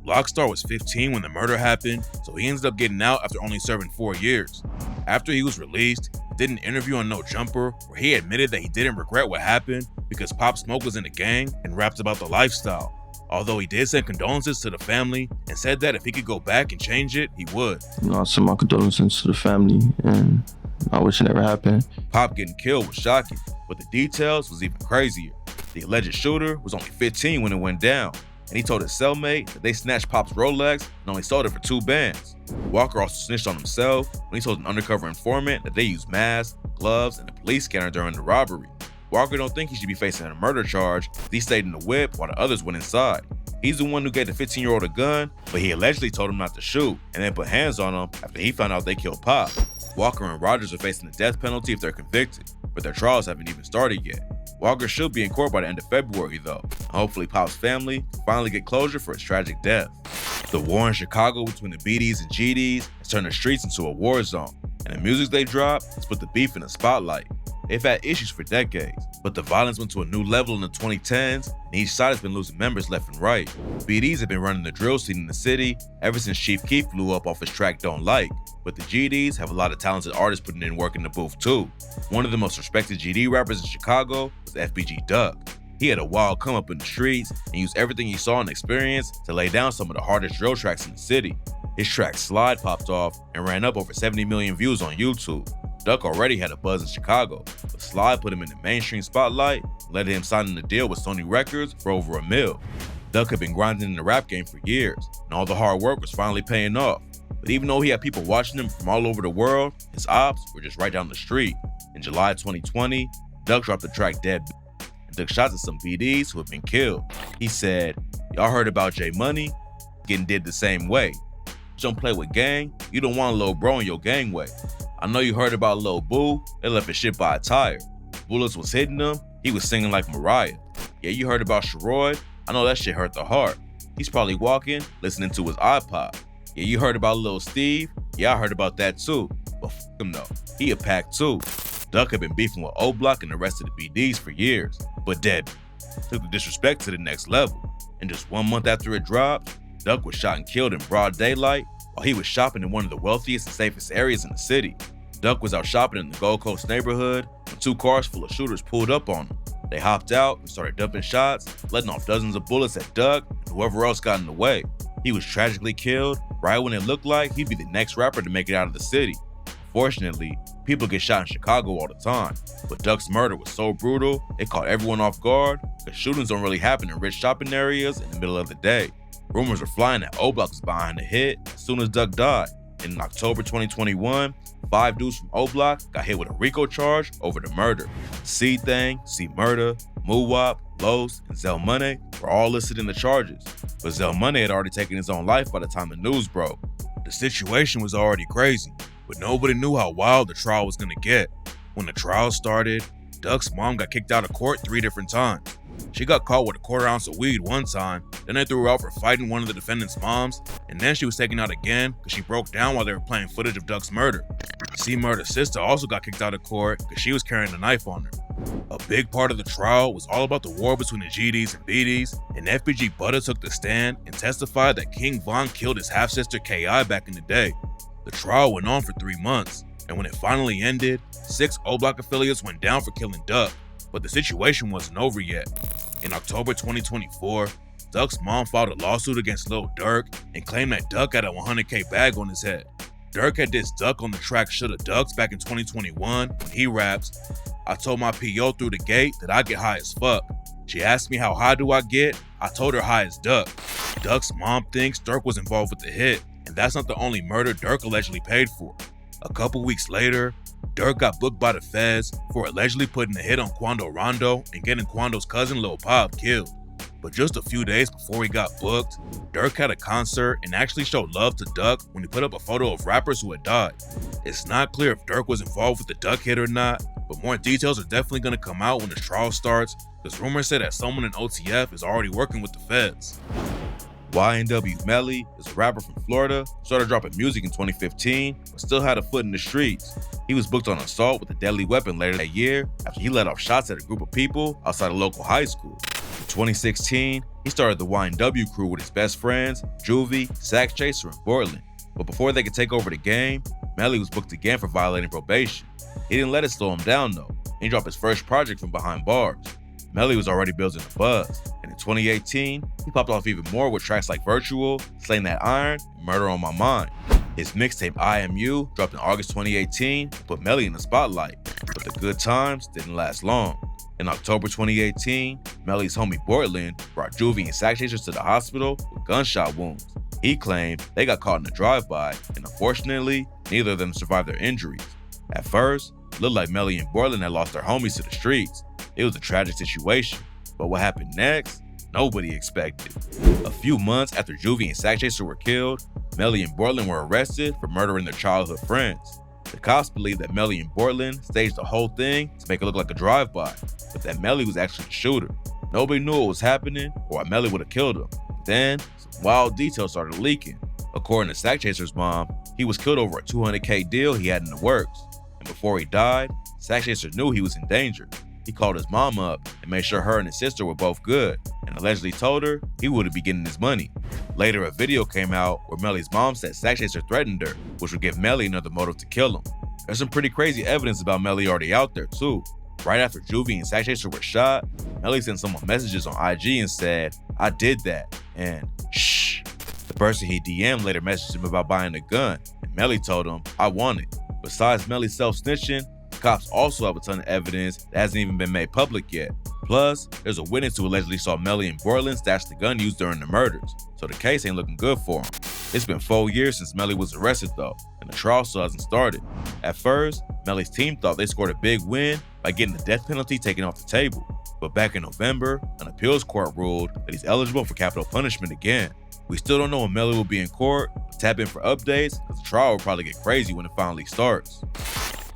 S1: Blockstar was 15 when the murder happened, so he ended up getting out after only serving 4 years. After he was released, he did an interview on No Jumper where he admitted that he didn't regret what happened because Pop Smoke was in the gang and rapped about the lifestyle. Although he did send condolences to the family and said that if he could go back and change it, he would.
S5: I send my condolences to the family and I wish it never happened.
S3: Pop getting killed was shocking, but the details was even crazier. The alleged shooter was only 15 when it went down, and he told his cellmate that they snatched Pop's Rolex and only sold it for 2 bands. Walker also snitched on himself when he told an undercover informant that they used masks, gloves, and a police scanner during the robbery. Walker don't think he should be facing a murder charge. He stayed in the whip while the others went inside. He's the one who gave the 15-year-old a gun, but he allegedly told him not to shoot and then put hands on him after he found out they killed Pop. Walker and Rogers are facing the death penalty if they're convicted, but their trials haven't even started yet. Walker should be in court by the end of February though, and hopefully Pop's family can finally get closure for his tragic death. The war in Chicago between the BDs and GDs has turned the streets into a war zone, and the music they drop has put the beef in the spotlight. They've had issues for decades, but the violence went to a new level in the 2010s, and each side has been losing members left and right. BDs have been running the drill scene in the city ever since Chief Keef blew up off his track Don't Like, but the GDs have a lot of talented artists putting in work in the booth too. One of the most respected GD rappers in Chicago was FBG Duck. He had a wild come up in the streets and used everything he saw and experienced to lay down some of the hardest drill tracks in the city. His track Slide popped off and ran up over 70 million views on YouTube. Duck already had a buzz in Chicago, but Slide put him in the mainstream spotlight and led him signing a deal with Sony Records for over $1 million. Duck had been grinding in the rap game for years, and all the hard work was finally paying off. But even though he had people watching him from all over the world, his ops were just right down the street. In July 2020, Duck dropped the track Dead and took shots at some BDs who had been killed. He said, "Y'all heard about J Money? Getting did the same way. Don't play with gang, you don't want a little bro in your gangway. I know you heard about Lil Boo, they left his shit by a tire. Bullets was hitting him, he was singing like Mariah. Yeah, you heard about Sharoy, I know that shit hurt the heart. He's probably walking, listening to his iPod. Yeah, you heard about Lil Steve, yeah, I heard about that too. But f him though, he a pack too." Duck had been beefing with O-Block and the rest of the BDs for years, but Dead took the disrespect to the next level. And just 1 month after it dropped, Duck was shot and killed in broad daylight while he was shopping in one of the wealthiest and safest areas in the city. Duck was out shopping in the Gold Coast neighborhood when 2 cars full of shooters pulled up on him. They hopped out and started dumping shots, letting off dozens of bullets at Duck and whoever else got in the way. He was tragically killed right when it looked like he'd be the next rapper to make it out of the city. Fortunately, people get shot in Chicago all the time, but Duck's murder was so brutal, it caught everyone off guard because shootings don't really happen in rich shopping areas in the middle of the day. Rumors were flying that O-Block was behind the hit as soon as Duck died. And in October 2021, 5 dudes from O-Block got hit with a RICO charge over the murder. C-Thang, C-Murder, Muwop, Los, and Zell Money were all listed in the charges, but Zell Money had already taken his own life by the time the news broke.
S1: The situation was already crazy, but nobody knew how wild the trial was gonna get. When the trial started, Duck's mom got kicked out of court 3 different times. She got caught with a 1/4 ounce of weed one time, then they threw her out for fighting one of the defendant's moms, and then she was taken out again because she broke down while they were playing footage of Duck's murder. C-Murder's sister also got kicked out of court because she was carrying a knife on her. A big part of the trial was all about the war between the GDs and BDs, and FBG Butter took the stand and testified that King Von killed his half-sister KI back in the day. The trial went on for 3 months, and when it finally ended, 6 O-Block affiliates went down for killing Duck, but the situation wasn't over yet. In October 2024, Duck's mom filed a lawsuit against Lil Durk and claimed that Duck had a 100K bag on his head. Durk had dissed Duck on the track Shoulda Ducks back in 2021 when he raps, "I told my PO through the gate that I get high as fuck. She asked me how high do I get, I told her high as Duck." Duck's mom thinks Durk was involved with the hit, and that's not the only murder Durk allegedly paid for. A couple weeks later, Durk got booked by the feds for allegedly putting a hit on Quando Rondo and getting Quando's cousin Lil Pop killed. But just a few days before he got booked, Durk had a concert and actually showed love to Duck when he put up a photo of rappers who had died. It's not clear if Durk was involved with the Duck hit or not, but more details are definitely going to come out when the trial starts, because rumors say that someone in OTF is already working with the feds.
S3: YNW Melly is a rapper from Florida, started dropping music in 2015, but still had a foot in the streets. He was booked on assault with a deadly weapon later that year after he let off shots at a group of people outside a local high school. In 2016, he started the YNW crew with his best friends, Juvie, Sack Chaser, and Portland. But before they could take over the game, Melly was booked again for violating probation. He didn't let it slow him down though. He dropped his first project from behind bars. Melly was already building a buzz, and in 2018, he popped off even more with tracks like Virtual, Slaying That Iron, and Murder on My Mind. His mixtape IMU dropped in August 2018 and put Melly in the spotlight, but the good times didn't last long. In October 2018, Melly's homie Portland brought Juvie and Sack Chasers to the hospital with gunshot wounds. He claimed they got caught in a drive-by, and unfortunately, neither of them survived their injuries. At first, it looked like Melly and Portland had lost their homies to the streets. It was a tragic situation, but what happened next, nobody expected. A few months after Juvie and Sack Chaser were killed, Melly and Portland were arrested for murdering their childhood friends. The cops believed that Melly and Portland staged the whole thing to make it look like a drive-by, but that Melly was actually the shooter. Nobody knew what was happening or why Melly would have killed him. Then, some wild details started leaking. According to Sack Chaser's mom, he was killed over a $200K deal he had in the works. And before he died, Sack Chaser knew he was in danger. He called his mom up and made sure her and his sister were both good, and allegedly told her he wouldn't be getting his money. Later, a video came out where Melly's mom said Sack Chaser threatened her, which would give Melly another motive to kill him. There's some pretty crazy evidence about Melly already out there too. Right after Juvie and Sack Chaser were shot, Melly sent someone messages on IG and said, "I did that," and shh. The person he DM'd later messaged him about buying a gun, and Melly told him, "I want it." Besides Melly self-snitching, cops also have a ton of evidence that hasn't even been made public yet. Plus, there's a witness who allegedly saw Melly and Portland stash the gun used during the murders, so the case ain't looking good for him. It's been 4 years since Melly was arrested though, and the trial still hasn't started. At first, Melly's team thought they scored a big win by getting the death penalty taken off the table, but back in November, an appeals court ruled that he's eligible for capital punishment again. We still don't know when Melly will be in court, but tap in for updates because the trial will probably get crazy when it finally starts.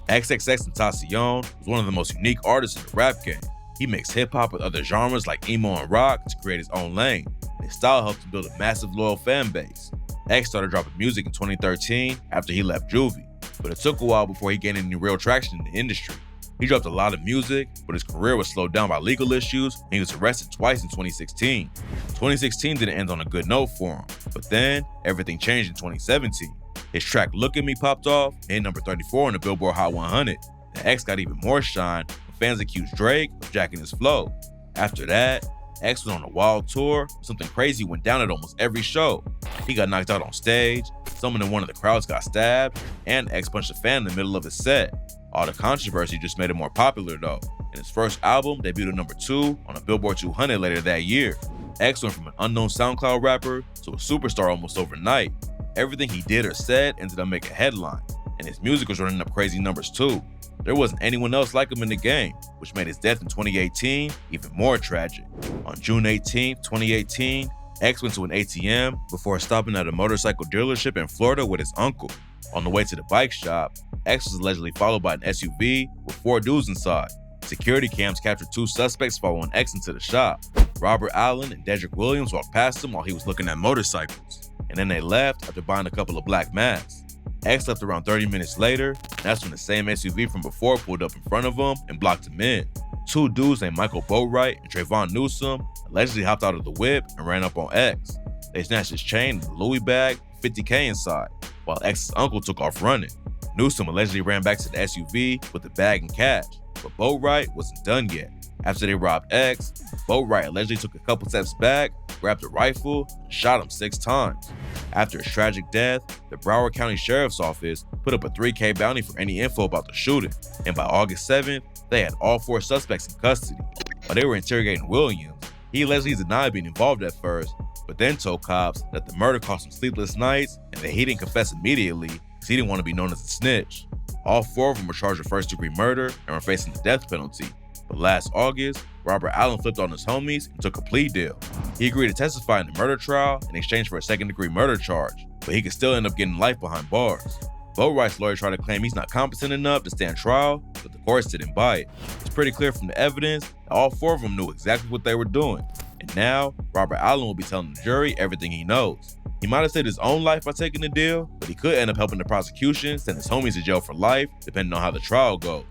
S3: XXXTentacion was one of the most unique artists in the rap game. He mixed hip-hop with other genres like emo and rock to create his own lane, and his style helped him build a massive loyal fan base. X started dropping music in 2013 after he left Juvie, but it took a while before he gained any real traction in the industry. He dropped a lot of music, but his career was slowed down by legal issues, and he was arrested twice in 2016. 2016 didn't end on a good note for him, but then everything changed in 2017. His track Look At Me popped off, hit number 34 on the Billboard Hot 100. The X got even more shine when fans accused Drake of jacking his flow. After that, X went on a wild tour. Something crazy went down at almost every show. He got knocked out on stage, someone in one of the crowds got stabbed, and X punched a fan in the middle of his set. All the controversy just made him more popular though, and his first album debuted at number 2 on a Billboard 200 later that year. X went from an unknown SoundCloud rapper to a superstar almost overnight. Everything he did or said ended up making headlines, and his music was running up crazy numbers too. There wasn't anyone else like him in the game, which made his death in 2018 even more tragic. On June 18, 2018, X went to an ATM before stopping at a motorcycle dealership in Florida with his uncle. On the way to the bike shop, X was allegedly followed by an SUV with 4 dudes inside. Security cams captured 2 suspects following X into the shop. Robert Allen and Dedrick Williams walked past him while he was looking at motorcycles, and then they left after buying a couple of black masks. X left around 30 minutes later, and that's when the same SUV from before pulled up in front of him and blocked him in. 2 dudes named Michael Boatwright and Trayvon Newsom allegedly hopped out of the whip and ran up on X. They snatched his chain and the Louis bag, $50K inside, while X's uncle took off running. Newsom allegedly ran back to the SUV with the bag and cash, but Boatwright wasn't done yet. After they robbed X, Boatwright allegedly took a couple steps back, grabbed a rifle, and shot him 6 times. After his tragic death, the Broward County Sheriff's Office put up a $3K bounty for any info about the shooting, and by August 7th, they had all 4 suspects in custody. While they were interrogating Williams, he allegedly denied being involved at first, but then told cops that the murder cost him sleepless nights and that he didn't confess immediately because he didn't want to be known as a snitch. All 4 of them were charged with first-degree murder and were facing the death penalty. But last August, Robert Allen flipped on his homies and took a plea deal. He agreed to testify in the murder trial in exchange for a second-degree murder charge, but he could still end up getting life behind bars. Boatwright's lawyer tried to claim he's not competent enough to stand trial, but the courts didn't buy it. It's pretty clear from the evidence that all 4 of them knew exactly what they were doing. And now, Robert Allen will be telling the jury everything he knows. He might have saved his own life by taking the deal, but he could end up helping the prosecution send his homies to jail for life, depending on how the trial goes.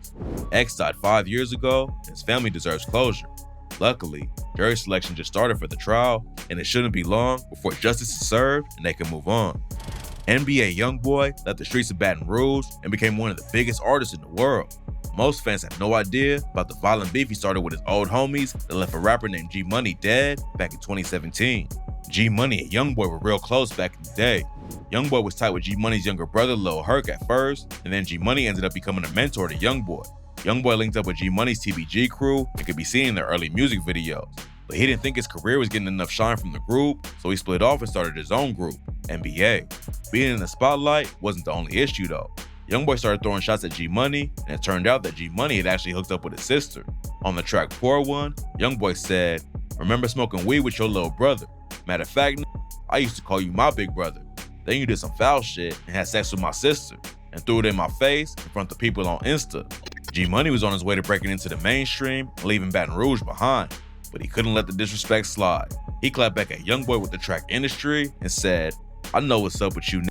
S3: X died 5 years ago, and his family deserves closure. Luckily, jury selection just started for the trial, and it shouldn't be long before justice is served and they can move on. NBA YoungBoy left the streets of Baton Rouge and became one of the biggest artists in the world. Most fans have no idea about the violent beef he started with his old homies that left a rapper named G Money dead back in 2017. G Money and YoungBoy were real close back in the day. YoungBoy was tight with G Money's younger brother Lil Herc at first, and then G Money ended up becoming a mentor to YoungBoy. YoungBoy linked up with G Money's TBG crew and could be seen in their early music videos. But he didn't think his career was getting enough shine from the group, so he split off and started his own group, NBA. Being in the spotlight wasn't the only issue though. YoungBoy started throwing shots at G Money, and it turned out that G Money had actually hooked up with his sister. On the track Pour One, YoungBoy said, "Remember smoking weed with your little brother? Matter of fact, I used to call you my big brother. Then you did some foul shit and had sex with my sister, and threw it in my face in front of people on Insta." G Money was on his way to breaking into the mainstream and leaving Baton Rouge behind, but he couldn't let the disrespect slide. He clapped back at YoungBoy with the track Industry and said, "I know what's up with you,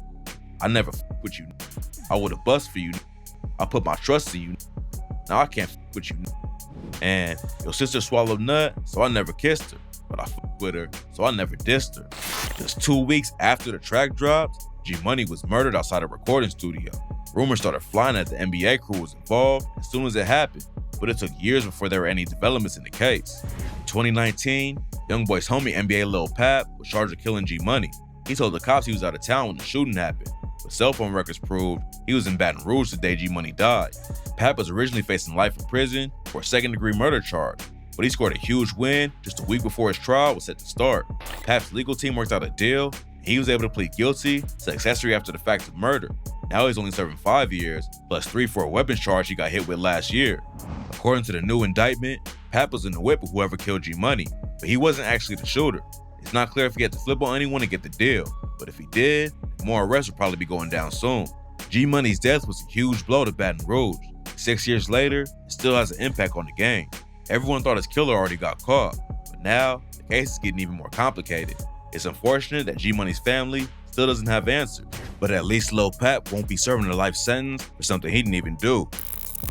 S3: I never with you. I would've bust for you. I put my trust in you. Now I can't with you. And your sister swallowed nut, so I never kissed her. But I with her, so I never dissed her." Just 2 weeks after the track dropped, G Money was murdered outside a recording studio. Rumors started flying that the NBA crew was involved as soon as it happened, but it took years before there were any developments in the case. In 2019, YoungBoy's homie NBA Lil Pap was charged with killing G Money. He told the cops he was out of town when the shooting happened, but cell phone records proved he was in Baton Rouge the day G Money died. Pap was originally facing life in prison for a second-degree murder charge, but he scored a huge win just a week before his trial was set to start. Pap's legal team worked out a deal, and he was able to plead guilty to accessory after the fact of murder. Now he's only serving 5 years, plus 3 for a weapons charge he got hit with last year. According to the new indictment, Pap was in the whip of whoever killed G Money, but he wasn't actually the shooter. It's not clear if he had to flip on anyone to get the deal, but if he did, more arrests will probably be going down soon. G Money's death was a huge blow to Baton Rouge. 6 years later, it still has an impact on the game. Everyone thought his killer already got caught, but now the case is getting even more complicated. It's unfortunate that G Money's family still doesn't have answers, but at least Lil Pap won't be serving a life sentence for something he didn't even do.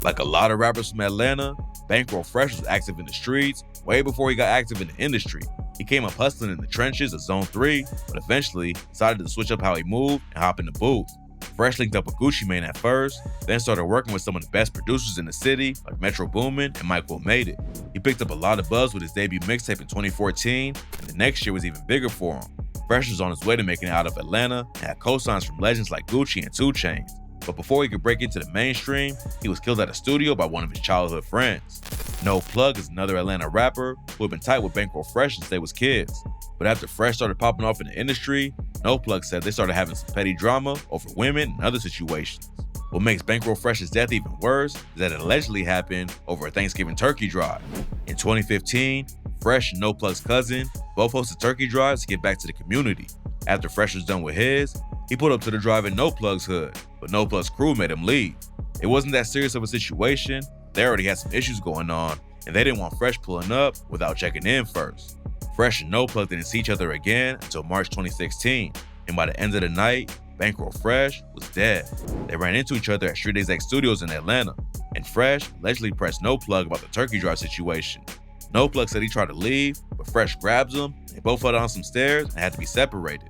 S3: Like a lot of rappers from Atlanta, Bankroll Fresh was active in the streets way before he got active in the industry. He came up hustling in the trenches of Zone 3, but eventually decided to switch up how he moved and hop in the booth. Fresh linked up with Gucci Mane at first, then started working with some of the best producers in the city like Metro Boomin and Michael Made It. He picked up a lot of buzz with his debut mixtape in 2014, and the next year was even bigger for him. Fresh was on his way to making it out of Atlanta and had co-signs from legends like Gucci and 2 Chainz. But before he could break into the mainstream, he was killed at a studio by one of his childhood friends. No Plug is another Atlanta rapper who had been tight with Bankroll Fresh since they was kids. But after Fresh started popping off in the industry, No Plug said they started having some petty drama over women and other situations. What makes Bankroll Fresh's death even worse is that it allegedly happened over a Thanksgiving turkey drive. In 2015, Fresh and No Plug's cousin both hosted turkey drives to get back to the community. After Fresh was done with his, he pulled up to the drive in No Plug's hood, but No Plug's crew made him leave. It wasn't that serious of a situation, they already had some issues going on, and they didn't want Fresh pulling up without checking in first. Fresh and No Plug didn't see each other again until March 2016, and by the end of the night, Bankroll Fresh was dead. They ran into each other at Street Exec Studios in Atlanta, and Fresh allegedly pressed No Plug about the turkey drive situation. No Plug said he tried to leave, but Fresh grabs him, and they both fell down some stairs and had to be separated.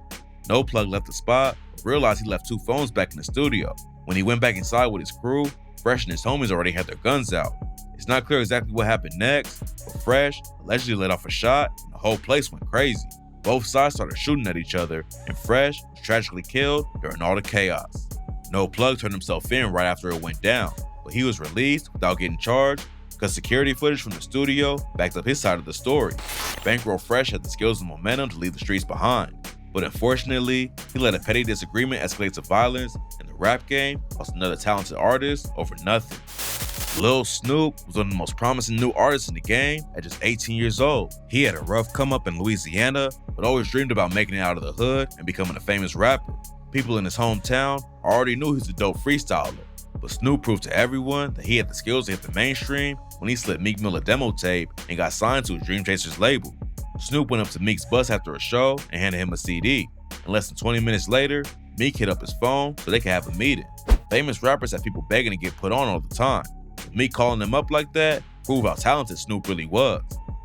S3: No Plug left the spot, but realized he left 2 phones back in the studio. When he went back inside with his crew, Fresh and his homies already had their guns out. It's not clear exactly what happened next, but Fresh allegedly let off a shot and the whole place went crazy. Both sides started shooting at each other, and Fresh was tragically killed during all the chaos. No Plug turned himself in right after it went down, but he was released without getting charged because security footage from the studio backed up his side of the story. Bankroll Fresh had the skills and momentum to leave the streets behind, but unfortunately, he let a petty disagreement escalate to violence, and the rap game lost another talented artist over nothing. Lil Snupe was one of the most promising new artists in the game at just 18 years old. He had a rough come up in Louisiana, but always dreamed about making it out of the hood and becoming a famous rapper. People in his hometown already knew he was a dope freestyler, but Snoop proved to everyone that he had the skills to hit the mainstream when he slipped Meek Mill a demo tape and got signed to his Dream Chasers label. Snoop went up to Meek's bus after a show and handed him a CD. And less than 20 minutes later, Meek hit up his phone so they could have a meeting. Famous rappers have people begging to get put on all the time. Meek calling them up like that proved how talented Snoop really was.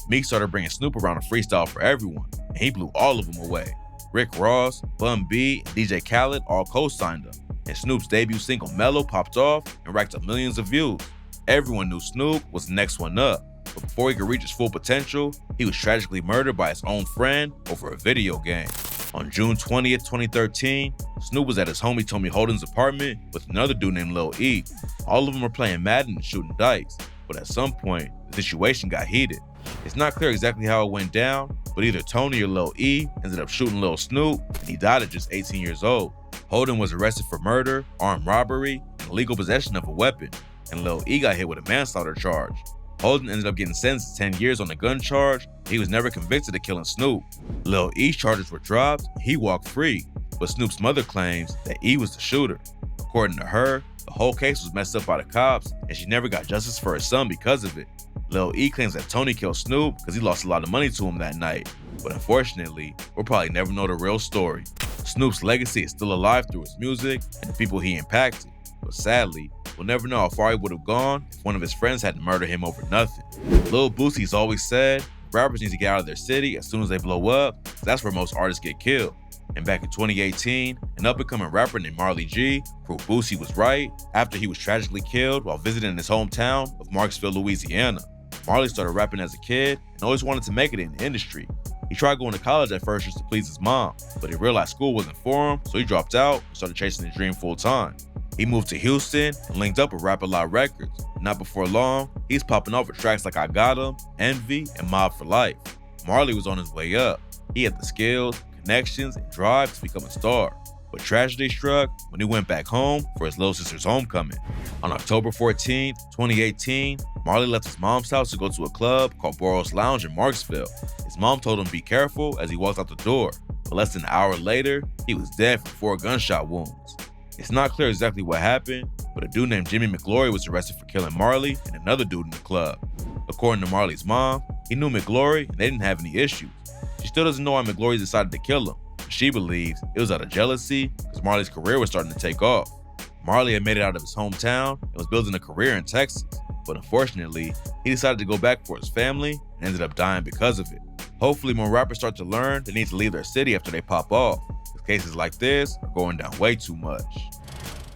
S3: Meek started bringing Snoop around to freestyle for everyone, and he blew all of them away. Rick Ross, Bun B, and DJ Khaled all co-signed him, and Snoop's debut single Mellow popped off and racked up millions of views. Everyone knew Snoop was the next one up, but before he could reach his full potential, he was tragically murdered by his own friend over a video game. On June 20th, 2013, Snoop was at his homie Tommy Holden's apartment with another dude named Lil E. All of them were playing Madden and shooting dice, but at some point, the situation got heated. It's not clear exactly how it went down, but either Tony or Lil E ended up shooting Lil Snoop, and he died at just 18 years old. Holden was arrested for murder, armed robbery, and illegal possession of a weapon, and Lil E got hit with a manslaughter charge. Holden ended up getting sentenced to 10 years on the gun charge. He was never convicted of killing Snoop. Lil E's charges were dropped, he walked free, but Snoop's mother claims that E was the shooter. According to her, the whole case was messed up by the cops, and she never got justice for her son because of it. Lil E claims that Tony killed Snoop because he lost a lot of money to him that night, but unfortunately, we'll probably never know the real story. Snoop's legacy is still alive through his music and the people he impacted, but sadly, we'll never know how far he would have gone if one of his friends hadn't murdered him over nothing. Lil Boosie's always said, rappers need to get out of their city as soon as they blow up, because that's where most artists get killed. And back in 2018, an up-and-coming rapper named Marley G proved Boosie was right after he was tragically killed while visiting his hometown of Marksville, Louisiana. Marley started rapping as a kid and always wanted to make it in the industry. He tried going to college at first just to please his mom, but he realized school wasn't for him, so he dropped out and started chasing his dream full time. He moved to Houston and linked up with Rap-A-Lot Records. Not before long, he's popping off with tracks like I Got Him, Envy, and Mob for Life. Marley was on his way up. He had the skills, connections, and drive to become a star. But tragedy struck when he went back home for his little sister's homecoming. On October 14, 2018, Marley left his mom's house to go to a club called Boros Lounge in Marksville. His mom told him to be careful as he walked out the door, but less than an hour later, he was dead from 4 gunshot wounds. It's not clear exactly what happened, but a dude named Jimmy McGlory was arrested for killing Marley and another dude in the club. According to Marley's mom, he knew McGlory and they didn't have any issues. She still doesn't know why McGlory decided to kill him, but she believes it was out of jealousy because Marley's career was starting to take off. Marley had made it out of his hometown and was building a career in Texas, but unfortunately, he decided to go back for his family and ended up dying because of it. Hopefully more rappers start to learn they need to leave their city after they pop off, because cases like this are going down way too much.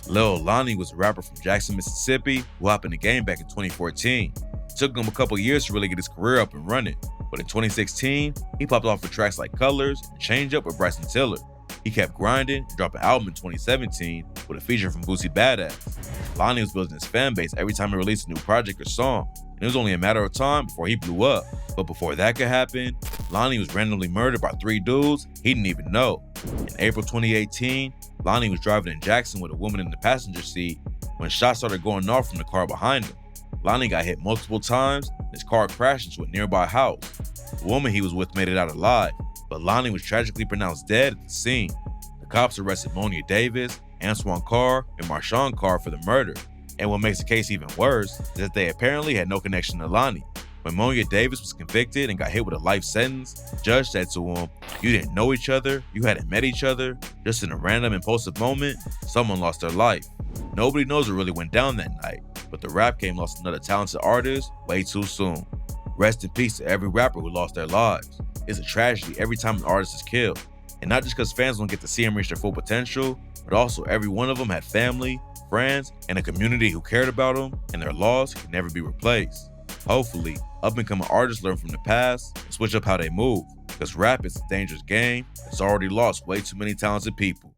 S3: Lil Lonnie was a rapper from Jackson, Mississippi who hopped in the game back in 2014. It took him a couple years to really get his career up and running, but in 2016, he popped off with tracks like Colors and Change Up with Bryson Tiller. He kept grinding and dropped an album in 2017 with a feature from Boosie Badass. Lonnie was building his fan base every time he released a new project or song, and it was only a matter of time before he blew up. But before that could happen, Lonnie was randomly murdered by 3 dudes he didn't even know. In April 2018, Lonnie was driving in Jackson with a woman in the passenger seat when shots started going off from the car behind him. Lonnie got hit multiple times and his car crashed into a nearby house. The woman he was with made it out alive, but Lonnie was tragically pronounced dead at the scene. The cops arrested Monia Davis, Antoine Carr, and Marshawn Carr for the murder. And what makes the case even worse is that they apparently had no connection to Lonnie. When Monia Davis was convicted and got hit with a life sentence, the judge said to him, "You didn't know each other, you hadn't met each other, just in a random impulsive moment, someone lost their life." Nobody knows what really went down that night, but the rap game lost another talented artist way too soon. Rest in peace to every rapper who lost their lives. It's a tragedy every time an artist is killed. And not just because fans don't get to see them reach their full potential, but also every one of them had family, friends, and a community who cared about them, and their loss can never be replaced. Hopefully, up-and-coming artists learn from the past and switch up how they move, because rap is a dangerous game that's already lost way too many talented people.